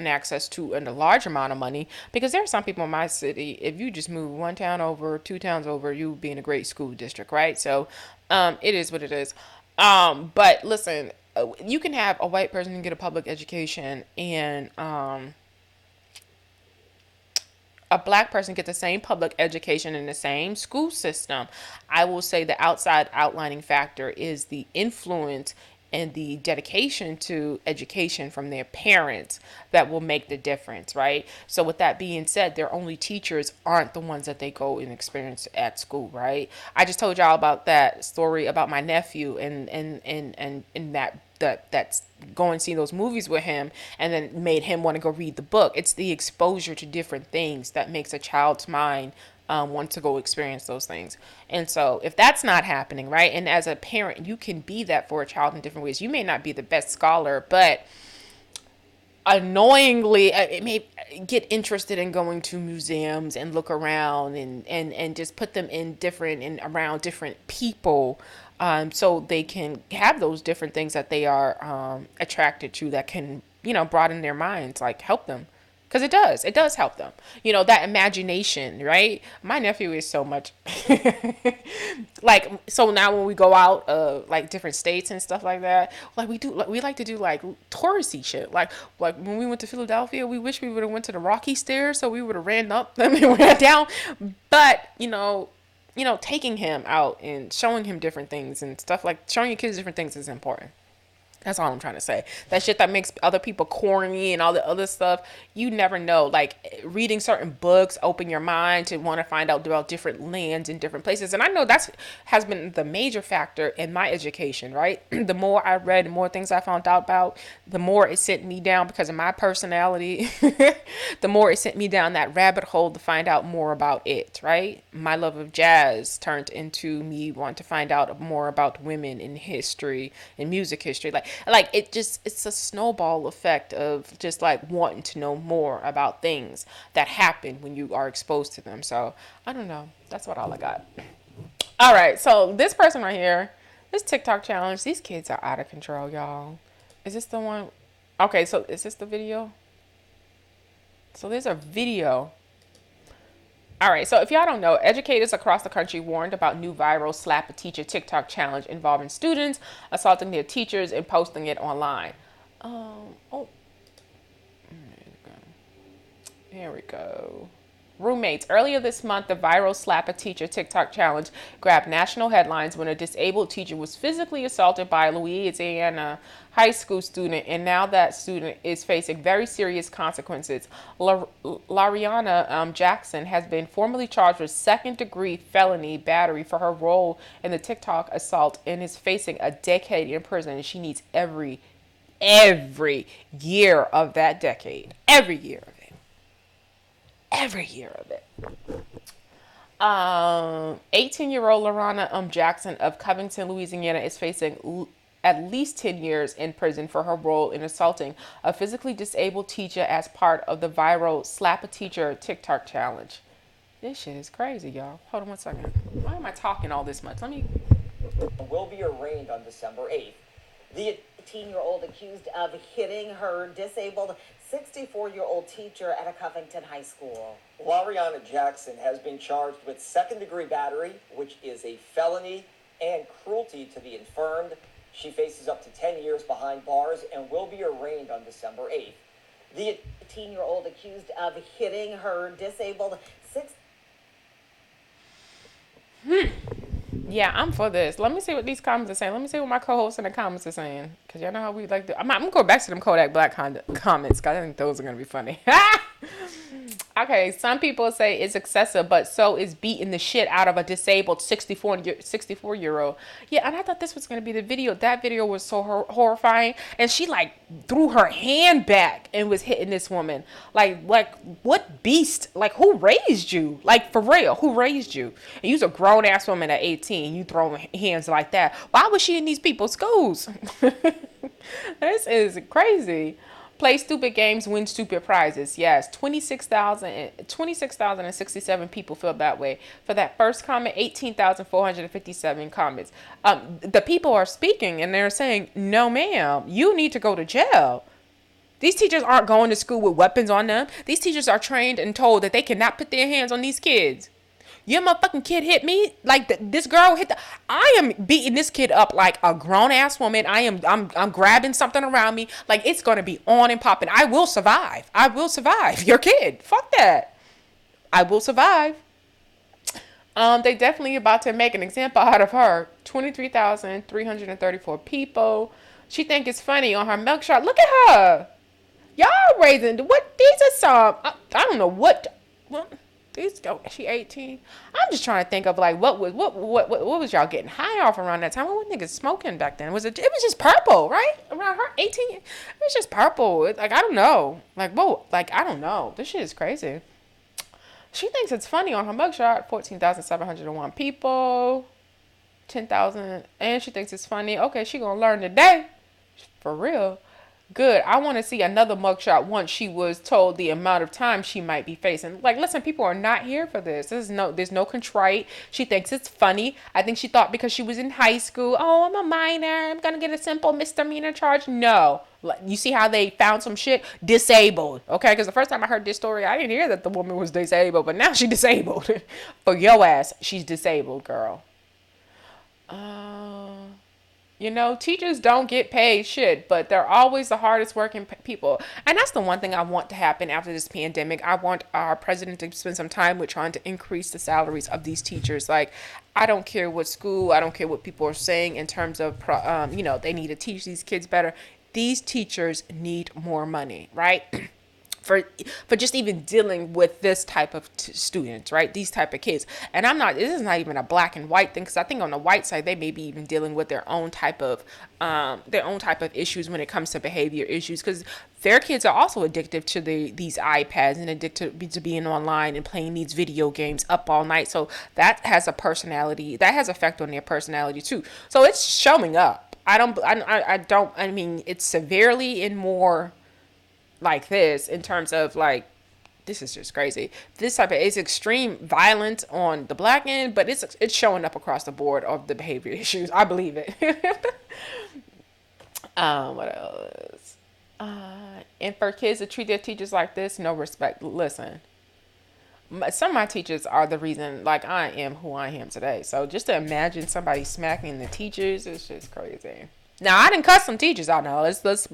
access to a large amount of money, because there are some people in my city, if you just move one town over, two towns over, you would be in a great school district, right? So it is what it is. But listen, you can have a white person get a public education, and a black person get the same public education in the same school system. I will say the outside outlining factor is the influence and the dedication to education from their parents that will make the difference, right? So with that being said, their only teachers aren't the ones that they go and experience at school, right? I just told y'all about that story about my nephew and that's going and see those movies with him, and then made him want to go read the book. It's the exposure to different things that makes a child's mind want to go experience those things. And so if that's not happening, right, and as a parent, you can be that for a child in different ways. You may not be the best scholar, but annoyingly it may get interested in going to museums and look around and just put them in different and around different people, so they can have those different things that they are attracted to, that can, broaden their minds, like help them. Because it does help them. That imagination, right? My nephew is so much like, so now when we go out, like different states and stuff like that, like we like to do like touristy shit. Like when we went to Philadelphia, we wish we would have went to the Rocky Stairs, so we would have ran up them and ran down. But, taking him out and showing him different things and stuff, like showing your kids different things is important. That's all I'm trying to say. That shit that makes other people corny and all the other stuff, you never know. Like, reading certain books open your mind to want to find out about different lands and different places. And I know has been the major factor in my education, right? The more I read, the more things I found out about, the more it sent me down, because of my personality, the more it sent me down that rabbit hole to find out more about it, right? My love of jazz turned into me wanting to find out more about women in history and music history. Like it's a snowball effect of just like wanting to know more about things that happen when you are exposed to them. So I don't know. That's all I got. All right. So this person right here, this TikTok challenge, these kids are out of control, y'all. Is this the one? Okay. So is this the video? So there's a video. All right, so if y'all don't know, educators across the country warned about new viral slap a teacher TikTok challenge involving students assaulting their teachers and posting it online. Here we go. Roommates. Earlier this month, the viral slap a teacher TikTok challenge grabbed national headlines when a disabled teacher was physically assaulted by a Louisiana high school student, and now that student is facing very serious consequences. Larrianna Jackson has been formally charged with second-degree felony battery for her role in the TikTok assault and is facing a decade in prison. And she needs every year of that decade. Every year of it. Every year of it. 18-year-old Larrianna Jackson of Covington, Louisiana is facing at least 10 years in prison for her role in assaulting a physically disabled teacher as part of the viral Slap a Teacher TikTok challenge. This shit is crazy, y'all. Hold on one second. Why am I talking all this much? Will be arraigned on December 8th. The 18-year-old accused of hitting her disabled 64-year-old teacher at a Covington high school. Larrianna Jackson has been charged with second-degree battery, which is a felony, and cruelty to the infirmed. She faces up to 10 years behind bars and will be arraigned on December 8th. The 18-year-old accused of hitting her disabled Yeah, I'm for this. Let me see what these comments are saying. Let me see what my co-hosts in the comments are saying. Because y'all know how we like to... I'm going to go back to them Kodak Black comments. Because I think those are going to be funny. Okay, some people say it's excessive, but so is beating the shit out of a disabled 64-year-old. Yeah, and I thought this was going to be the video. That video was so horrifying. And she, like, threw her hand back and was hitting this woman. Like, what beast? Like, who raised you? Like, for real, who raised you? And you's a grown-ass woman at 18. You throwing hands like that. Why was she in these people's schools? This is crazy. Play stupid games, win stupid prizes. Yes, 26,067 people feel that way. For that first comment, 18,457 comments. The people are speaking and they're saying, no, ma'am, you need to go to jail. These teachers aren't going to school with weapons on them. These teachers are trained and told that they cannot put their hands on these kids. Your motherfucking kid hit me like this girl hit. I am beating this kid up like a grown ass woman. I'm grabbing something around me like it's gonna be on and popping. I will survive. I will survive. Your kid. Fuck that. I will survive. They definitely about to make an example out of her. 23,334 people. She think it's funny on her milk shot. Look at her. Y'all raising what? These are some. I don't know what. She 18. I'm just trying to think of like what was y'all getting high off around that time? What niggas smoking back then? It was just purple, right? Around her 18, it was just purple. Like I don't know. Like whoa, like I don't know. This shit is crazy. She thinks it's funny on her mugshot. 14,701 people, 10,000, and she thinks it's funny. Okay, she gonna learn today, for real. Good. I want to see another mugshot once she was told the amount of time she might be facing. Like, listen, people are not here for this. There's no contrite. She thinks it's funny. I think she thought because she was in high school, oh, I'm a minor, I'm going to get a simple misdemeanor charge. No. You see how they found some shit? Disabled. Okay, because the first time I heard this story, I didn't hear that the woman was disabled, but now she's disabled. For your ass, she's disabled, girl. You know, teachers don't get paid shit, but they're always the hardest working people. And that's the one thing I want to happen after this pandemic. I want our president to spend some time with trying to increase the salaries of these teachers. Like, I don't care what school, I don't care what people are saying in terms of, they need to teach these kids better. These teachers need more money, right? For just even dealing with this type of students, right? These type of kids. And this is not even a black and white thing, because I think on the white side, they may be even dealing with their own type of issues when it comes to behavior issues, because their kids are also addicted to these iPads and addicted to being online and playing these video games up all night. So that has effect on their personality too. So it's showing up. I mean, it's severely in more like this in terms of like, this is just crazy. This type of, it's extreme violence on the black end, but it's showing up across the board of the behavior issues. I believe it. What else? And for kids to treat their teachers like this, no respect. Listen, some of my teachers are the reason like I am who I am today. So just to imagine somebody smacking the teachers, it's just crazy. Now, I didn't cuss some teachers out now. Let's,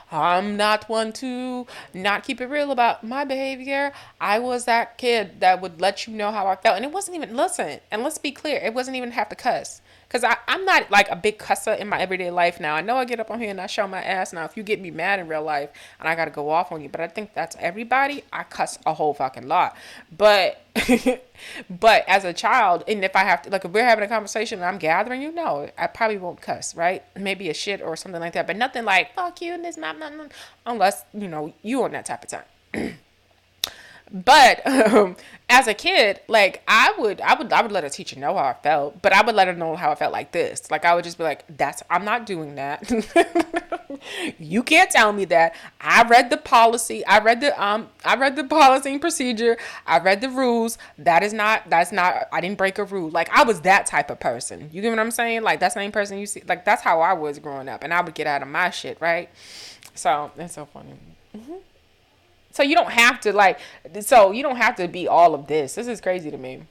I'm not one to not keep it real about my behavior. I was that kid that would let you know how I felt. And it wasn't even, listen, and let's be clear, it wasn't even have to cuss. Because I'm not like a big cusser in my everyday life now. I know I get up on here and I show my ass. Now, if you get me mad in real life and I got to go off on you, but I think that's everybody, I cuss a whole fucking lot. But but as a child, and if I have to, like if we're having a conversation and I'm gathering you, no, I probably won't cuss, right? Maybe a shit or something like that. But nothing like, fuck you and this, unless, you on that type of time. But as a kid, like I would let a teacher know how I felt, but I would let her know how I felt like this. Like I would just be like, I'm not doing that. You can't tell me that. I read the policy. I read the policy and procedure. I read the rules. That's not I didn't break a rule. Like I was that type of person. You get what I'm saying? Like that same person you see, like that's how I was growing up, and I would get out of my shit, right? So it's so funny. So you don't have to you don't have to be all of this. This is crazy to me.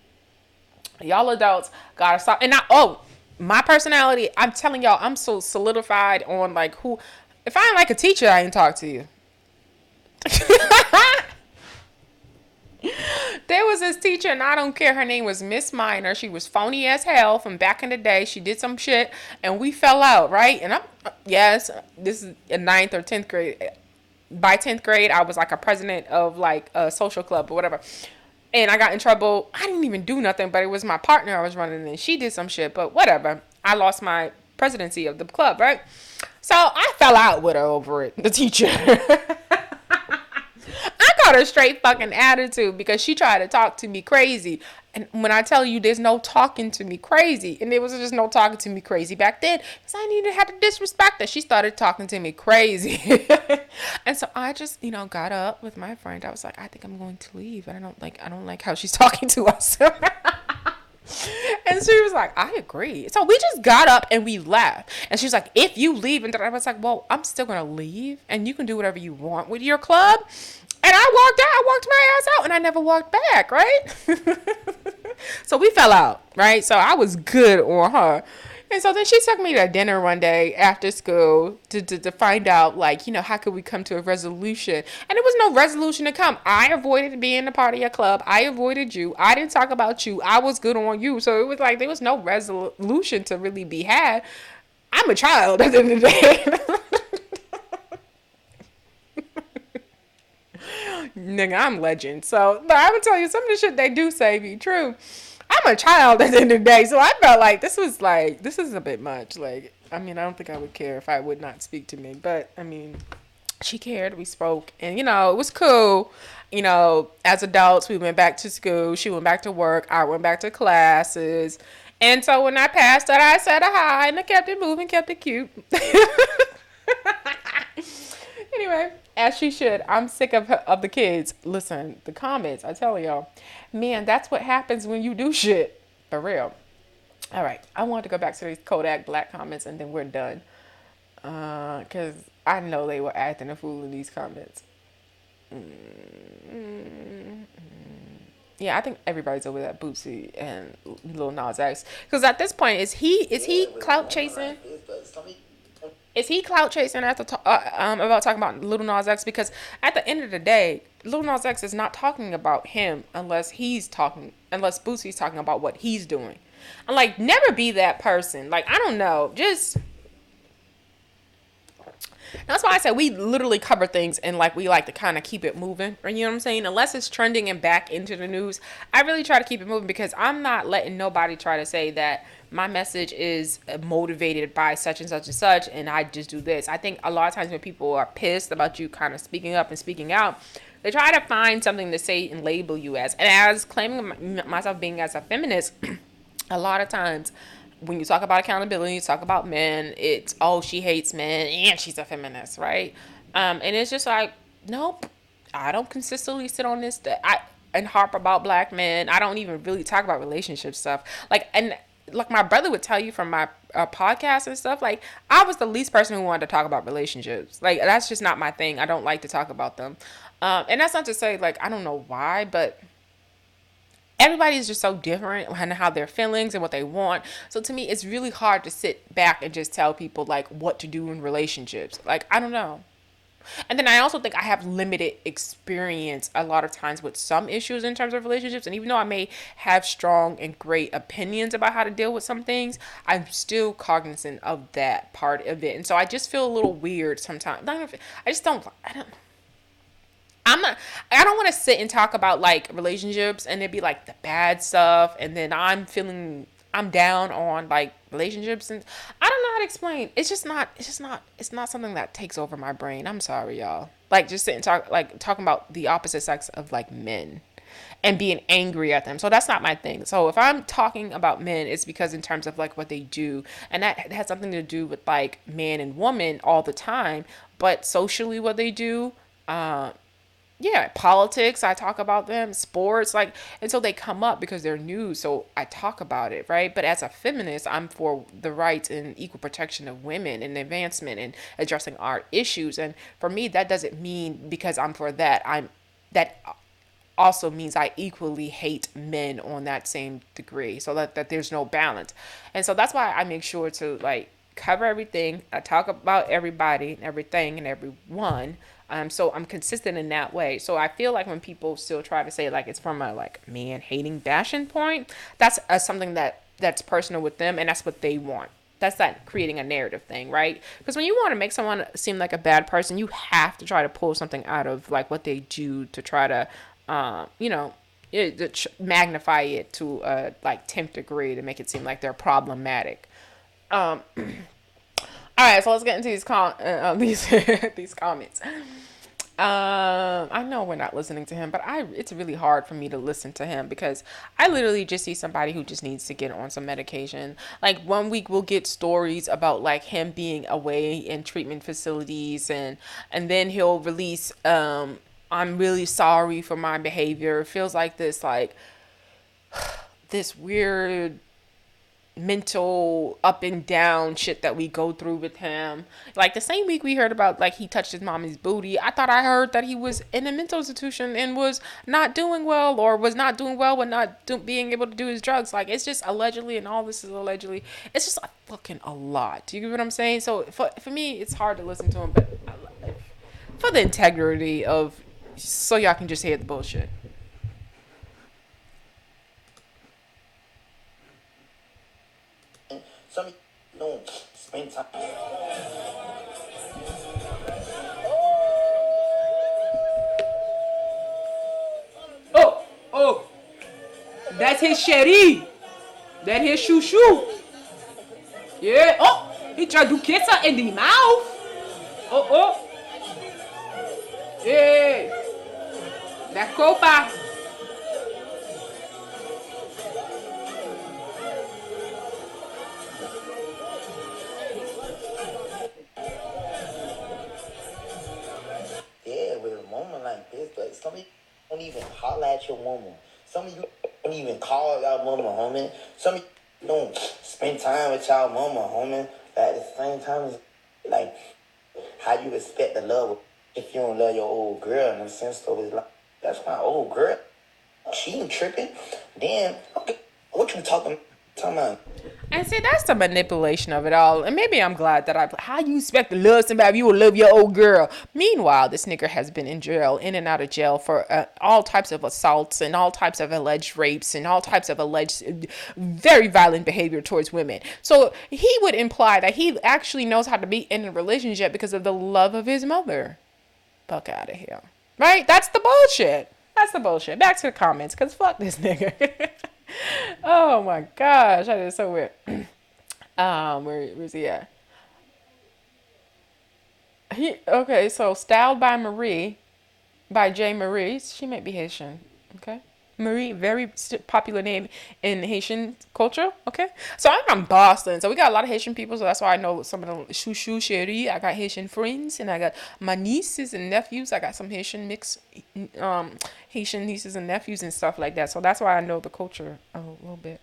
Y'all adults gotta stop. And my personality, I'm telling y'all, I'm so solidified on like who, if I ain't like a teacher, I ain't talk to you. There was this teacher, and I don't care. Her name was Miss Minor. She was phony as hell from back in the day. She did some shit, and we fell out, right? And yes, this is in 9th or 10th grade. By 10th grade, I was like a president of like a social club or whatever. And I got in trouble. I didn't even do nothing, but it was my partner I was running, and she did some shit, but whatever. I lost my presidency of the club, right? So I fell out with her over it, the teacher. I got a straight fucking attitude because she tried to talk to me crazy. And when I tell you there's no talking to me crazy, and there was just no talking to me crazy back then, because I didn't even have to disrespect her. She started talking to me crazy. And so I just, got up with my friend. I was like, I think I'm going to leave. I don't like how she's talking to us. And she was like, I agree. So we just got up and we left. And she was like, if you leave, and I was like, well, I'm still going to leave, and you can do whatever you want with your club. And I walked my ass out, and I never walked back, right? So we fell out, right? So I was good on her. And so then she took me to dinner one day after school to find out, like, how could we come to a resolution? And there was no resolution to come. I avoided being a part of your club. I avoided you. I didn't talk about you. I was good on you. So it was like there was no resolution to really be had. I'm a child at the end of the day. Nigga, I'm legend. So, but I would tell you, some of the shit they do say be true. I'm a child at the end of the day, so I felt like this is a bit much. Like, I don't think I would care if I would not speak to me, but she cared. We spoke, and it was cool. As adults, we went back to school. She went back to work. I went back to classes, and so when I passed her, I said hi, and I kept it moving, kept it cute. Anyway, as she should. I'm sick of the kids. Listen, the comments, I tell y'all, man, that's what happens when you do shit. For real. All right. I want to go back to these Kodak black comments, and then we're done. Because I know they were acting a fool in these comments. Yeah, I think everybody's over that Boosie and Lil Nas X. Because at this point, is he clout chasing? Is he clout chasing after about talking about Lil Nas X? Because at the end of the day, Lil Nas X is not talking about him unless Boosie's talking about what he's doing. And like, never be that person. Like, I don't know, just. That's why I said we literally cover things and like we like to kind of keep it moving. You know what I'm saying? Unless it's trending and back into the news, I really try to keep it moving because I'm not letting nobody try to say that my message is motivated by such and such and such and I just do this. I think a lot of times when people are pissed about you kind of speaking up and speaking out, they try to find something to say and label you as. And as claiming myself being as a feminist, a lot of times when you talk about accountability, you talk about men, it's, oh, she hates men and she's a feminist, right? And it's just like, nope, I don't consistently sit on this and harp about black men. I don't even really talk about relationship stuff. Like my brother would tell you from my podcast and stuff, like, I was the least person who wanted to talk about relationships. Like, that's just not my thing. I don't like to talk about them. And that's not to say, like, I don't know why, but everybody is just so different and how their feelings and what they want. So to me, it's really hard to sit back and just tell people like what to do in relationships. Like, I don't know. And then I also think I have limited experience a lot of times with some issues in terms of relationships. And even though I may have strong and great opinions about how to deal with some things, I'm still cognizant of that part of it. And so I just feel a little weird sometimes. I don't want to sit and talk about like relationships and it'd be like the bad stuff and then I'm down on like relationships and I don't know how to explain. It's not something that takes over my brain. I'm sorry, y'all. like just sitting talking about the opposite sex of like men and being angry at them. So that's not my thing. So if I'm talking about men, it's because in terms of like what they do, and that has something to do with like man and woman all the time, but socially what they do, yeah, politics, I talk about them, sports, like, and so they come up because they're news, so I talk about it, right? But as a feminist, I'm for the rights and equal protection of women and advancement and addressing our issues. And for me, that doesn't mean because I'm for that, that also means I equally hate men on that same degree, so that there's no balance. And so that's why I make sure to like cover everything. I talk about everybody and everything and everyone. So I'm consistent in that way. So I feel like when people still try to say like it's from a like man hating bashing point, that's something that's personal with them and that's what they want. That's not creating a narrative thing, right? Because when you want to make someone seem like a bad person, you have to try to pull something out of like what they do to try to, magnify it to a like 10th degree to make it seem like they're problematic. All right, so let's get into these comments. I know we're not listening to him, but it's really hard for me to listen to him because I literally just see somebody who just needs to get on some medication. Like 1 week we'll get stories about like him being away in treatment facilities and then he'll release I'm really sorry for my behavior. It feels like this weird mental up and down shit that we go through with him. Like the same week we heard about like he touched his mommy's booty, I thought I heard that he was in a mental institution and was not doing well or was not doing well with being able to do his drugs. Like it's just allegedly, and all this is allegedly. It's just fucking a lot. Do you get what I'm saying? So for me it's hard to listen to him, but for the integrity of, so y'all can just hear the bullshit. Some don't spend time. Oh, that's his sherry. That his shoo. Yeah. Oh, he tried to kiss her in the mouth. Oh. Yeah. That copa. Yeah, with a moment like this, but some of you don't even holler at your woman. Some of you don't even call y'all mama, homie. Some of you don't spend time with y'all mama, homie. But at the same time, it's like how you expect to love if you don't love your old girl in a sense. So it's like, that's my old girl. She ain't tripping. Then, okay, what you talking about? And see, that's the manipulation of it all. And maybe I'm glad that how you expect to love somebody if you will love your old girl? Meanwhile, this nigga has been in jail, in and out of jail for all types of assaults and all types of alleged rapes and all types of alleged very violent behavior towards women. So he would imply that he actually knows how to be in a relationship because of the love of his mother. Fuck out of here. Right? That's the bullshit. Back to the comments, because fuck this nigga. Oh my gosh, that is so weird. Where's he at? Okay, so Styled by Marie, by J. Marie. She might be Haitian. Okay. Marie, very popular name in Haitian culture. Okay. So I'm from Boston. So we got a lot of Haitian people. So that's why I know some of the chouchou chérie. I got Haitian friends and I got my nieces and nephews. I got some Haitian Haitian nieces and nephews and stuff like that. So that's why I know the culture a little bit.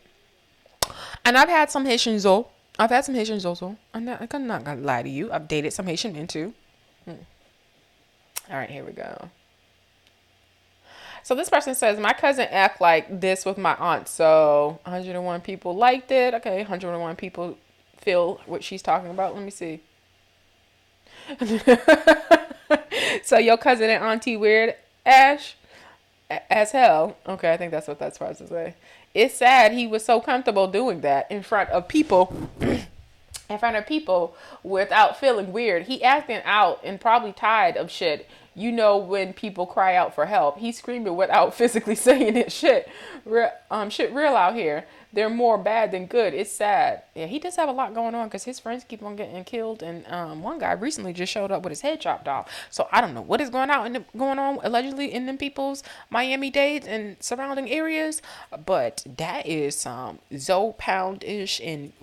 And I've had some Haitian zo. I'm not gonna lie to you. I've dated some Haitian men too. All right, here we go. So this person says, my cousin act like this with my aunt. So 101 people liked it. Okay, 101 people feel what she's talking about. Let me see. So your cousin and auntie weird, Ash? As hell. Okay, I think that's what that's supposed to say. It's sad he was so comfortable doing that in front of people. Without feeling weird. He acting out and probably tired of shit. You know, when people cry out for help, he's screaming without physically saying it. Shit real out here. they're more bad than good. It's sad. Yeah, he does have a lot going on because his friends keep on getting killed, and one guy recently just showed up with his head chopped off. So I don't know what is going on allegedly in them people's Miami-Dade and surrounding areas, but that is some Pound-ish, and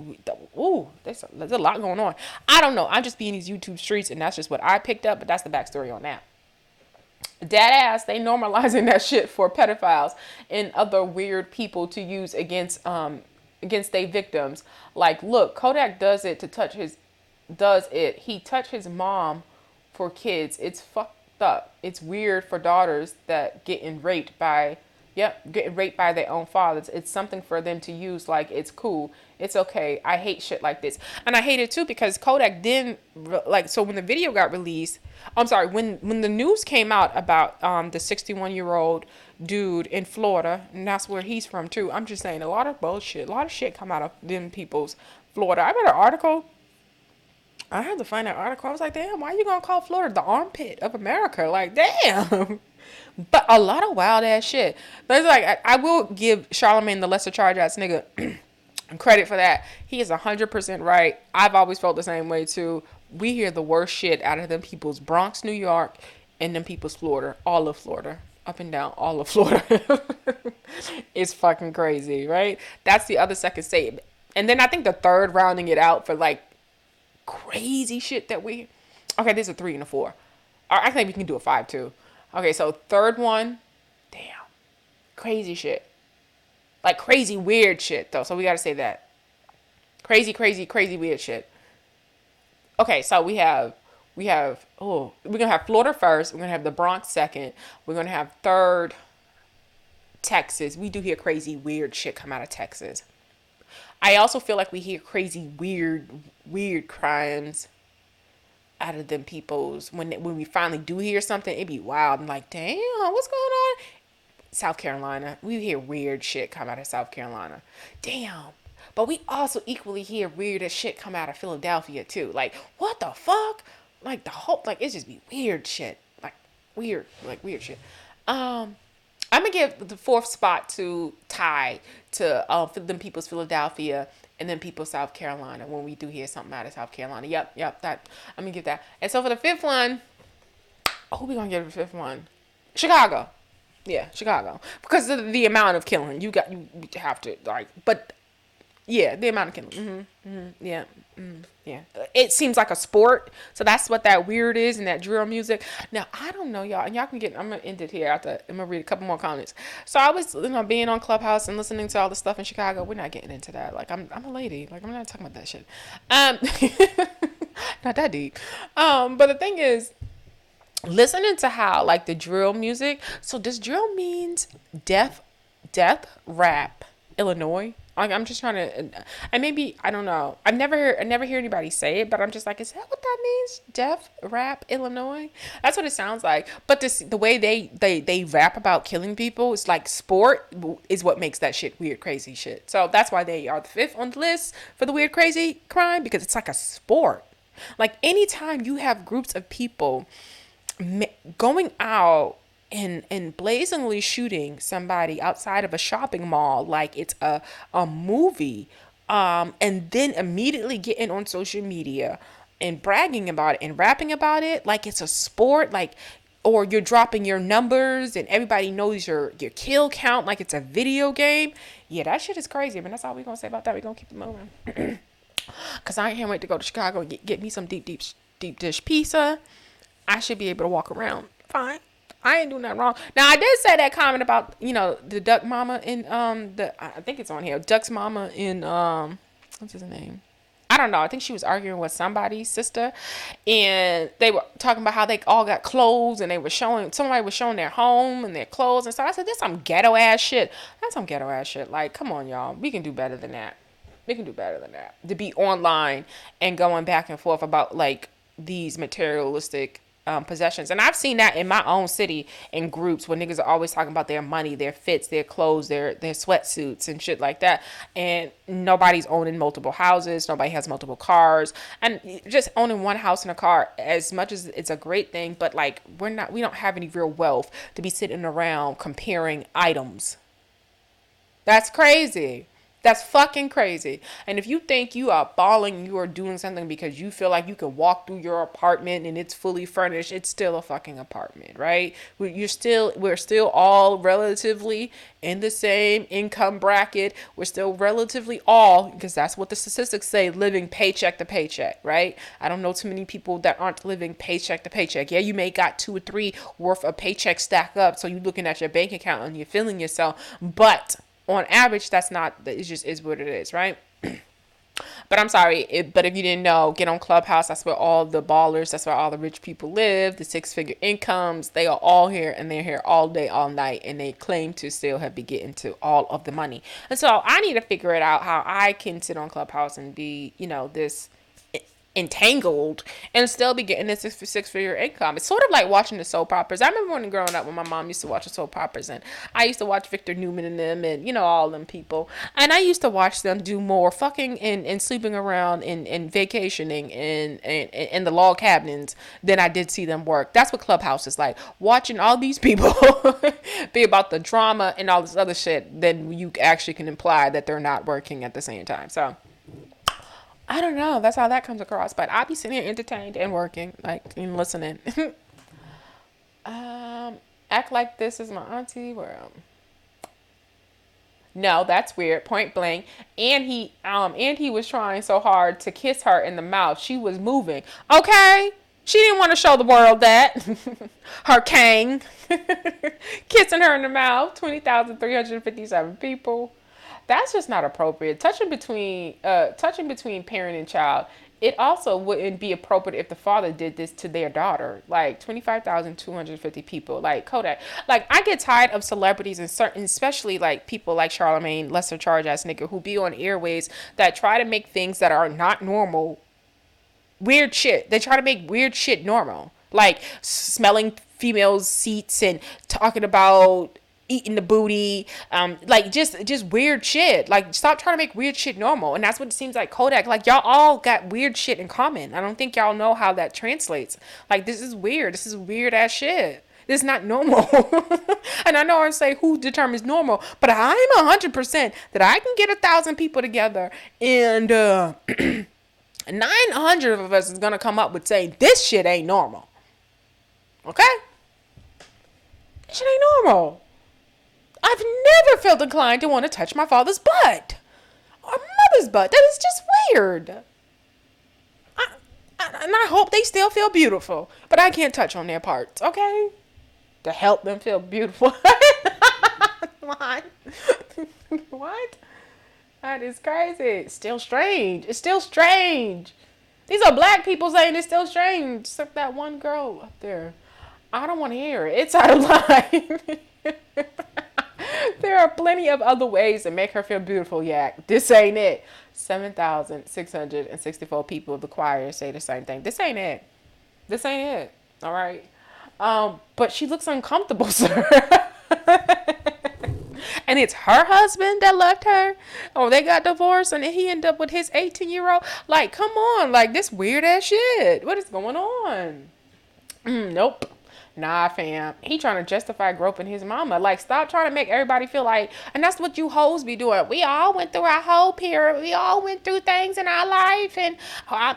ooh, there's a lot going on. I don't know. I'm just being these YouTube streets, and that's just what I picked up. But that's the backstory on that. Dead ass, they normalizing that shit for pedophiles and other weird people to use against their victims. Like, look, Kodak does it. He touched his mom for kids. It's fucked up. It's weird for daughters that getting raped by their own fathers. It's something for them to use. Like, it's cool. It's okay. I hate shit like this. And I hate it too because Kodak didn't, so when the video got released, I'm sorry, when the news came out about the 61-year-old dude in Florida, and that's where he's from too. I'm just saying, a lot of bullshit, a lot of shit come out of them people's Florida. I read an article. I had to find that article. I was like, damn, why are you gonna call Florida the armpit of America? Like, damn. But a lot of wild ass shit. But it's like, I will give Charlamagne the lesser charge ass nigga credit for that. He is 100% right. I've always felt the same way too. We hear the worst shit out of them people's Bronx, New York, and them people's Florida. All of Florida. Up and down all of Florida. It's fucking crazy, right? That's the other second statement. And then I think the third, rounding it out for like crazy shit that we... Okay, there's a 3 and a 4. I think we can do a 5 too. Okay, so third one, damn, crazy shit. Like crazy weird shit though, so we gotta say that. Crazy weird shit. Okay, so we have, we're gonna have Florida first, we're gonna have the Bronx second, we're gonna have third, Texas. We do hear crazy weird shit come out of Texas. I also feel like we hear crazy weird crimes out of them peoples. When we finally do hear something, it be wild and like, damn, what's going on? South Carolina, we hear weird shit come out of South Carolina. Damn. But we also equally hear weird as shit come out of Philadelphia too. Like, what the fuck? Like the whole, like, it's just be weird shit. Like weird shit. I'm gonna give the fourth spot to Ty, to them people's Philadelphia, and then people South Carolina, when we do hear something out of South Carolina. Yep, that, I'm gonna give that. And so for the fifth one, who we gonna give the fifth one? Chicago. Yeah, Chicago. Because of the amount of killing. You have to, like, but yeah, the amount of killing. Yeah. It seems like a sport. So that's what that weird is, and that drill music. Now, I don't know, y'all, and y'all can get, I'm going to end it here I'm going to read a couple more comments. So I was, being on Clubhouse and listening to all the stuff in Chicago. We're not getting into that. Like, I'm a lady. Like, I'm not talking about that shit. Not that deep. But the thing is, listening to how, like, the drill music, so does drill means death rap Illinois? Like, I'm just trying to, and maybe, I don't know, I never hear anybody say it, but I'm just like, is that what that means? Death rap Illinois? That's what it sounds like. But the way they rap about killing people, it's like sport is what makes that shit weird, crazy shit. So that's why they are the fifth on the list for the weird, crazy crime, because it's like a sport. Like, anytime you have groups of people going out and blazingly shooting somebody outside of a shopping mall like it's a movie, and then immediately getting on social media and bragging about it and rapping about it like it's a sport, like, or you're dropping your numbers and everybody knows your kill count like it's a video game. Yeah, that shit is crazy. I mean, that's all we're gonna say about that. We're gonna keep it moving. Cause I can't wait to go to Chicago and get me some deep dish pizza. I should be able to walk around fine. I ain't doing nothing wrong. Now, I did say that comment about, the duck mama in, I think it's on here, Duck's mama in, what's his name? I don't know. I think she was arguing with somebody's sister, and they were talking about how they all got clothes, and somebody was showing their home and their clothes and stuff. I said, this some ghetto ass shit. That's some ghetto ass shit. Like, come on, y'all. We can do better than that. To be online and going back and forth about, like, these materialistic possessions. And I've seen that in my own city in groups where niggas are always talking about their money, their fits, their clothes, their sweatsuits and shit like that. And nobody's owning multiple houses. Nobody has multiple cars. And just owning one house and a car, as much as it's a great thing, but like, we don't have any real wealth to be sitting around comparing items. That's crazy. That's fucking crazy. And if you think you are balling, you are doing something because you feel like you can walk through your apartment and it's fully furnished, it's still a fucking apartment, right? We're still all relatively in the same income bracket. We're still relatively all, because that's what the statistics say, living paycheck to paycheck, right? I don't know too many people that aren't living paycheck to paycheck. Yeah, you may got 2 or 3 worth of paychecks stack up, so you're looking at your bank account and you're feeling yourself, but on average, that's not, it just is what it is, right? But I'm sorry, but if you didn't know, get on Clubhouse. That's where all the ballers, that's where all the rich people live, the 6-figure incomes. They are all here, and they're here all day, all night, and they claim to still have been getting to all of the money. And so I need to figure it out how I can sit on Clubhouse and be, this entangled and still be getting this 6-figure income. It's sort of like watching the soap operas. I remember when growing up, when my mom used to watch the soap operas, and I used to watch Victor Newman and them, and all them people, and I used to watch them do more fucking and sleeping around and vacationing in the log cabins than I did see them work. That's what Clubhouse is like, watching all these people be about the drama and all this other shit. Then you actually can imply that they're not working at the same time. So I don't know. That's how that comes across. But I'll be sitting here entertained and working, and listening. Act like this is my auntie. Well, no, that's weird. Point blank. And he was trying so hard to kiss her in the mouth. She was moving. Okay. She didn't want to show the world that. Her king. Kissing her in the mouth. 20,357 people. That's just not appropriate. Touching between parent and child. It also wouldn't be appropriate if the father did this to their daughter. 25,250 people. Kodak. I get tired of celebrities and certain, especially people like Charlemagne, lesser charge ass nigga, who be on airways that try to make things that are not normal weird shit. They try to make weird shit normal. Smelling females' seats and talking about eating the booty, just weird shit. Stop trying to make weird shit normal. And that's what it seems like Kodak. Y'all all got weird shit in common. I don't think y'all know how that translates. This is weird. This is weird ass shit. This is not normal. And I know I say who determines normal, but I'm 100% that I can get 1,000 people together and 900 of us is gonna come up with saying this shit ain't normal. Okay? This shit ain't normal. I've never felt inclined to want to touch my father's butt or mother's butt. That is just weird. And I hope they still feel beautiful, but I can't touch on their parts, okay? To help them feel beautiful. What? What? That is crazy. It's still strange. It's still strange. These are black people saying it's still strange. Except that one girl up there. I don't want to hear it. It's out of line. There are plenty of other ways to make her feel beautiful, Yak. This ain't it. 7,664 people of the choir say the same thing. This ain't it. This ain't it. All right. But she looks uncomfortable, sir. And it's her husband that left her, or they got divorced and he ended up with his 18-year-old. Come on, this weird ass shit. What is going on? Nope. Nah, fam. He trying to justify groping his mama. Stop trying to make everybody feel and that's what you hoes be doing. We all went through our whole period. We all went through things in our life, and I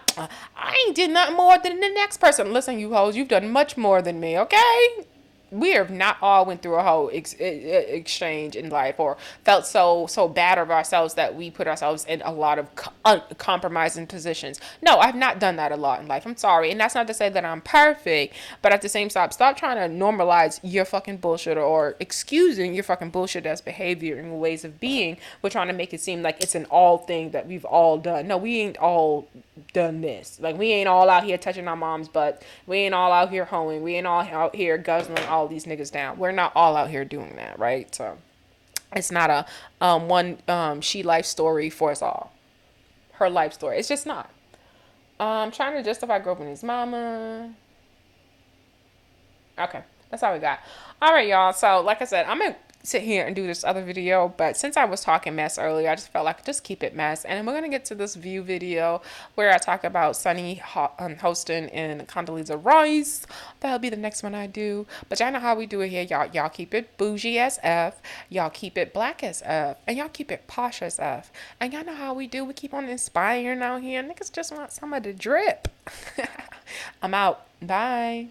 ain't did nothing more than the next person. Listen, you hoes, you've done much more than me, okay? We have not all went through a whole exchange in life, or felt so bad of ourselves that we put ourselves in a lot of compromising positions. No, I've not done that a lot in life. I'm sorry. And that's not to say that I'm perfect, but at the same time, stop trying to normalize your fucking bullshit or excusing your fucking bullshit as behavior and ways of being. We're trying to make it seem like it's an all thing that we've all done. No, we ain't all done this. We ain't all out here touching our mom's butt. We ain't all out here hoeing. We ain't all out here guzzling all these niggas down. We're not all out here doing that, right? So it's not a one she life story for us all. Her life story. It's just not. Trying to justify groping his mama. Okay, that's all we got. All right, y'all. So like I said, I'm gonna sit here and do this other video, but since I was talking mess earlier, I just felt like just keep it mess. And we're gonna get to this view video where I talk about Sunny hosting and Condoleezza Rice. That'll be the next one I do. But y'all know how we do it here. Y'all keep it bougie as F, y'all keep it black as F, and y'all keep it posh as F. And y'all know how we do. We keep on inspiring out here. Niggas just want some of the drip. I'm out. Bye.